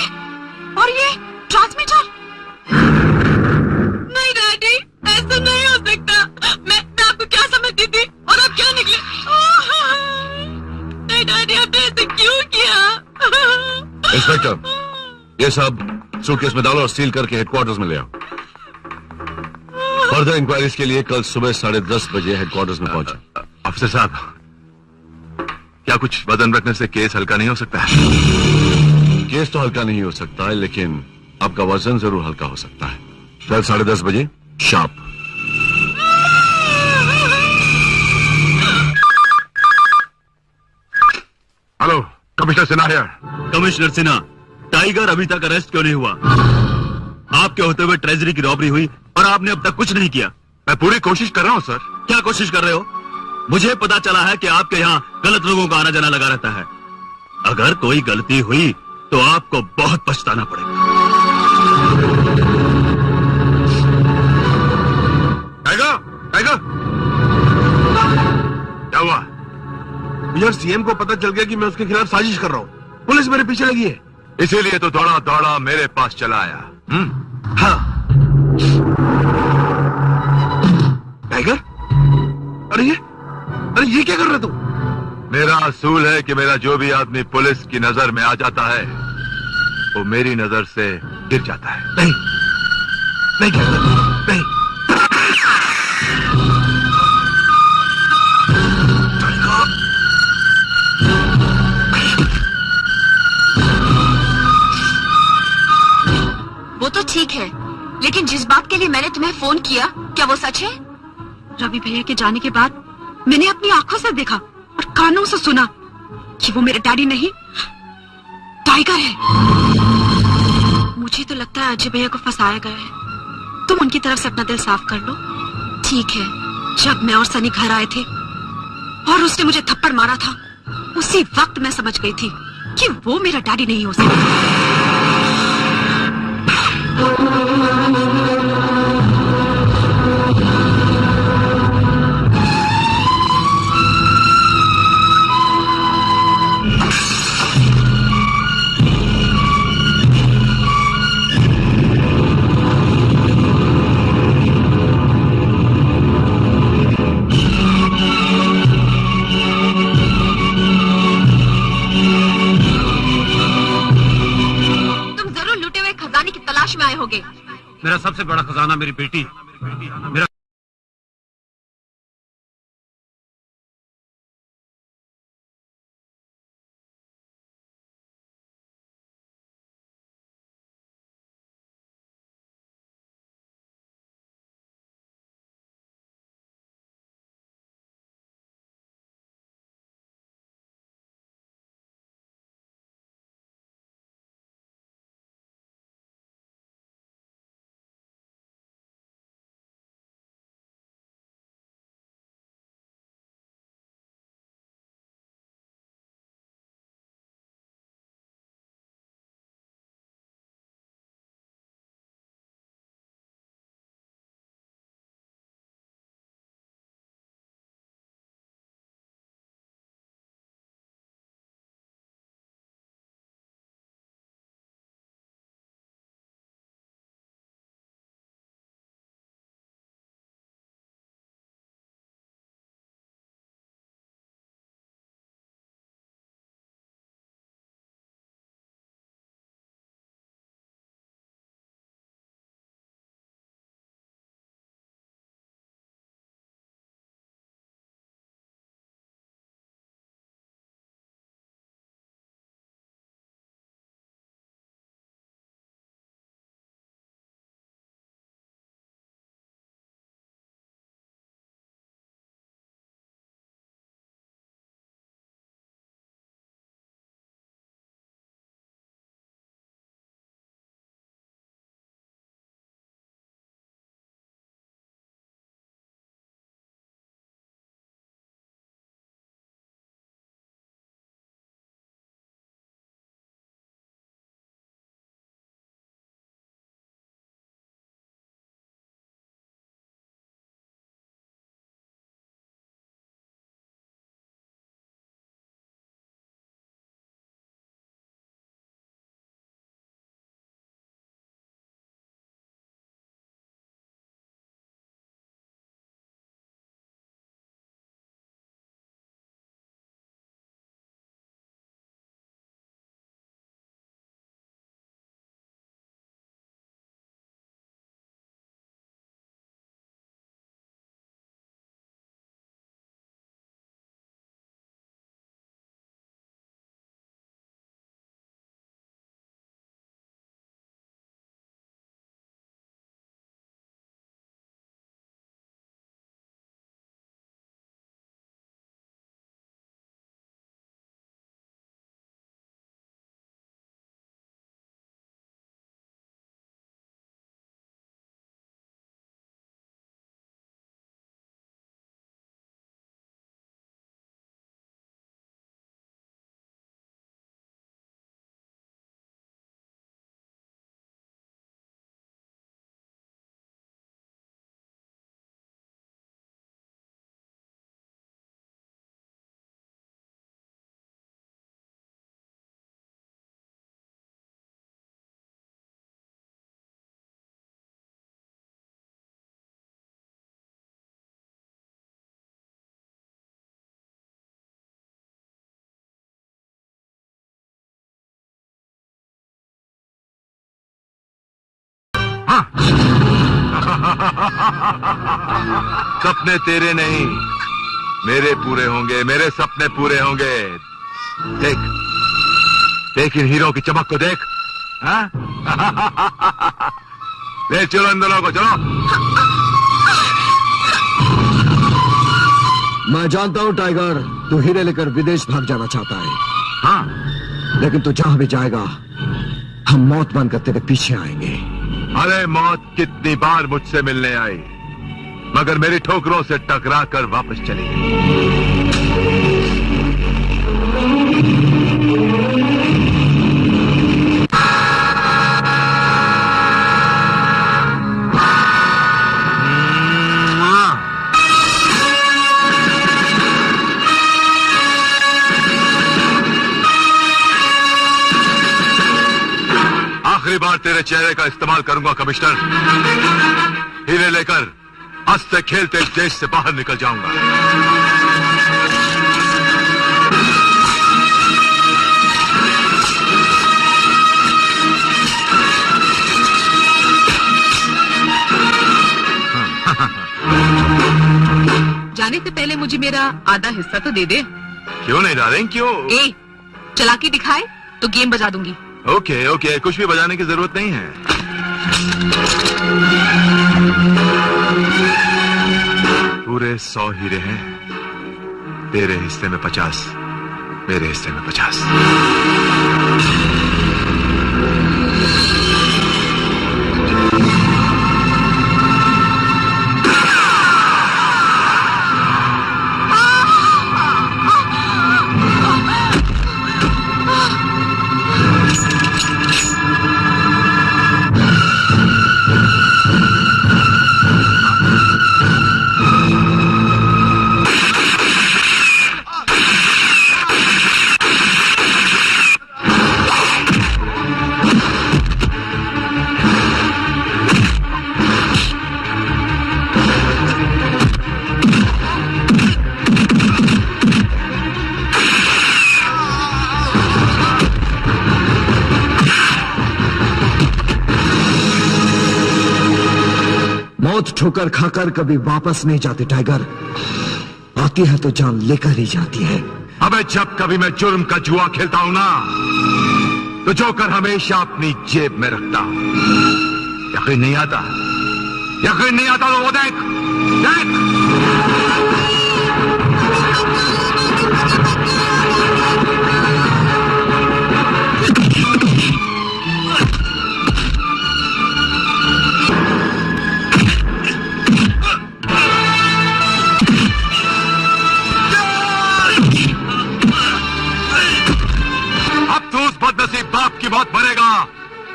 और ये ट्रांसमीटर? नहीं डैडी, ऐसा नहीं हो सकता। मैं आपको क्या समझती थी और आप क्या निकले? नहीं डैडी, आपने ऐसे क्यों किया? इंस्पेक्टर, ये सब सूटकेस में डालो और सील करके हेडक्वार्टर्स में ले आओ। फर्दर इंक्वायरीज के लिए कल सुबह 10:30 बजे हेडक्वार्टर्स में पहुंचे। अफसर साहब, क्या कुछ वजन रखने से केस हल्का नहीं हो सकता है? केस तो हल्का नहीं हो सकता है, लेकिन आपका वजन जरूर हल्का हो सकता है। कल 10:30 बजे sharp. Hello, commissioner Sinha here. Commissioner Sinha, tiger अभी तक अरेस्ट क्यों नहीं हुआ? आपके होते हुए ट्रेजरी की रॉबरी हुई और आपने अब तक कुछ नहीं किया। मैं पूरी कोशिश कर रहा हूँ सर। क्या कोशिश कर रहे हो? मुझे पता चला है कि आपके यहाँ गलत लोगों का आना जाना लगा रहता है। अगर कोई गलती हुई तो आपको बहुत पछताना पड़ेगा। टाइगर, टाइगर, क्या हुआ? यार, सीएम को पता चल गया कि मैं उसके खिलाफ साजिश कर रहा हूँ। पुलिस मेरे पीछे लगी है। इसीलिए तो दौड़ा दौड़ा मेरे पास चला आया। हाँ। टाइगर, अरे ये क्या कर रहे तुम? मेरा असूल है कि मेरा जो भी आदमी पुलिस की नजर में आ जाता है वो मेरी नजर से गिर जाता है। नहीं, नहीं टाइगर, नहीं। वो तो ठीक है, लेकिन जिस बात के लिए मैंने तुम्हें फोन किया, क्या वो सच है? रवि भैया के जाने के बाद मैंने अपनी आंखों से देखा और कानों से सुना कि वो मेरे डैडी नहीं, टाइगर है। मुझे तो लगता है अजय भैया को फंसाया गया है। तुम उनकी तरफ से अपना दिल साफ कर लो। ठीक है, जब मैं और सनी घर आए थे और उसने मुझे थप्पड़ मारा था, उसी वक्त मैं समझ गई थी कि वो मेरा डैडी नहीं हो सकता। मेरा सबसे बड़ा खजाना मेरी बेटी, मेरा सपने तेरे नहीं मेरे पूरे होंगे, मेरे सपने पूरे होंगे। देख देख इन हीरो की चमक को देख। हाँ? ले चलो इन दोनों को, चलो। मैं जानता हूँ टाइगर, तू हीरे लेकर विदेश भाग जाना चाहता है। हाँ, लेकिन तू जहां भी जाएगा हम मौत बनकर तेरे पीछे आएंगे। अरे मौत कितनी बार मुझसे मिलने आई, मगर मेरी ठोकरों से टकरा कर वापस चली गई। आखिरी बार तेरे चेहरे का इस्तेमाल करूंगा कमिश्नर। हीरे लेकर हंसते खेलते इस देश से बाहर निकल जाऊंगा। जाने से पहले मुझे मेरा आधा हिस्सा तो दे दे। क्यों नहीं डालेंगे, क्यों? ए, चलाकी दिखाए तो गेम बजा दूंगी। ओके ओके, कुछ भी बजाने की जरूरत नहीं है। पूरे 100 हीरे हैं, तेरे हिस्से में 50, मेरे हिस्से में 50। मौत ठोकर खाकर कभी वापस नहीं जाती टाइगर, आती है तो जान लेकर ही जाती है। अबे जब कभी मैं जुर्म का जुआ खेलता हूं ना, तो जोकर हमेशा अपनी जेब में रखता हूं। यकीन नहीं आता? यकीन नहीं आता तो वो देख, देख। बदनसीब बाप की मौत मरेगा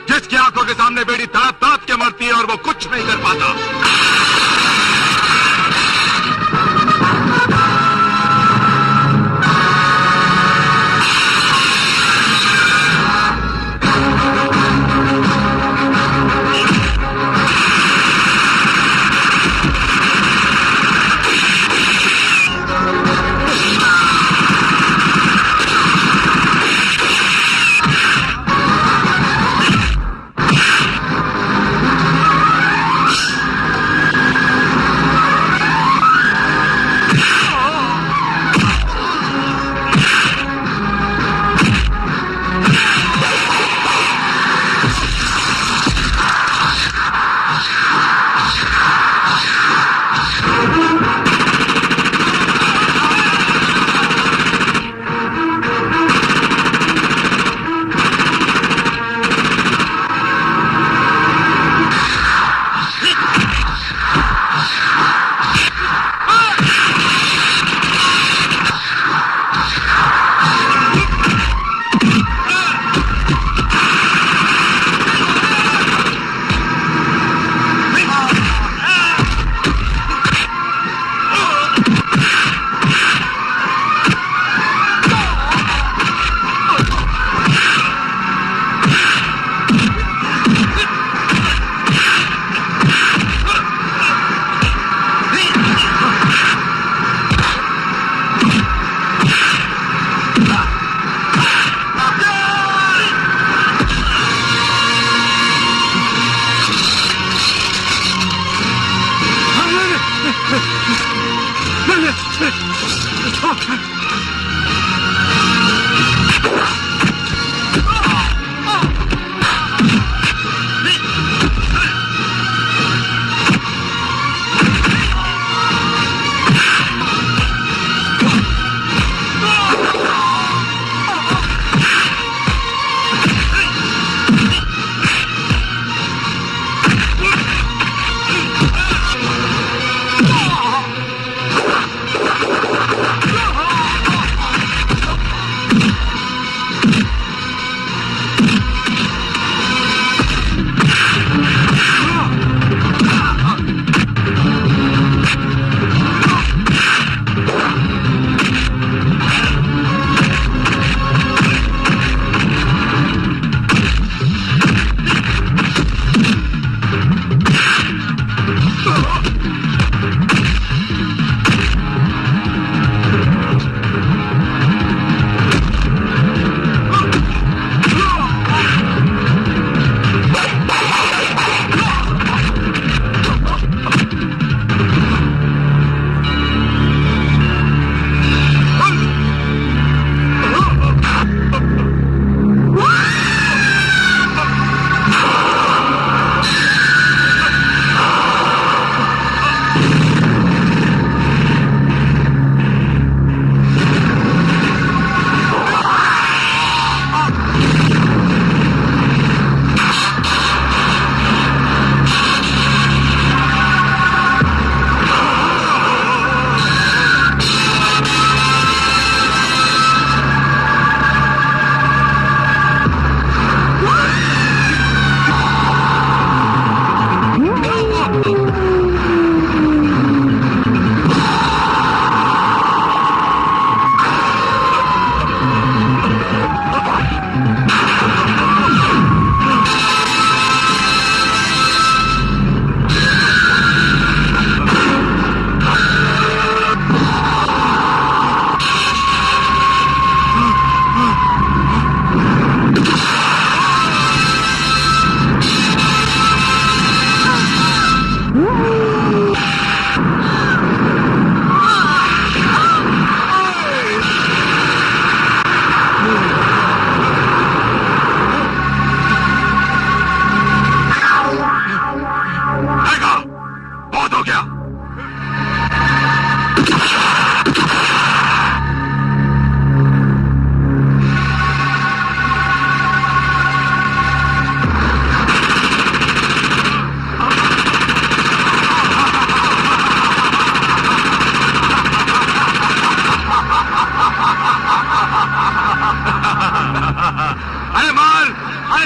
जिसकी आंखों के सामने बेटी तड़प तड़प के मरती है और वो कुछ नहीं कर पाता।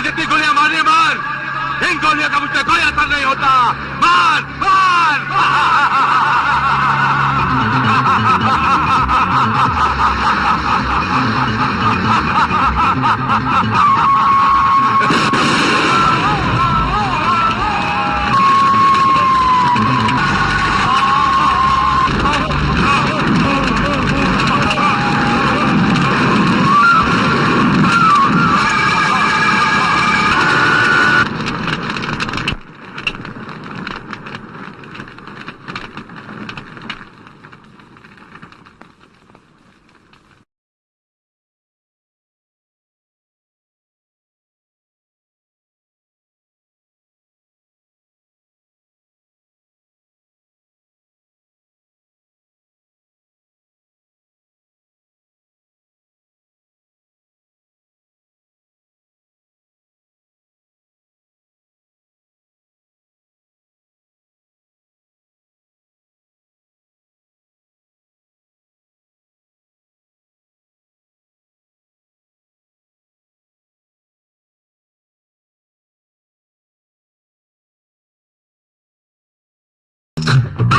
जितनी गोलियां मारनी मार, इन गोलियों का मुझ पर कोई असर नहीं होता। मार मार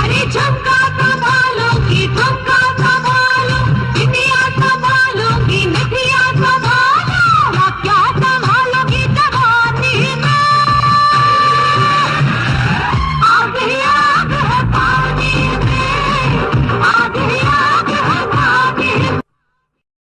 अरे झमका कमाल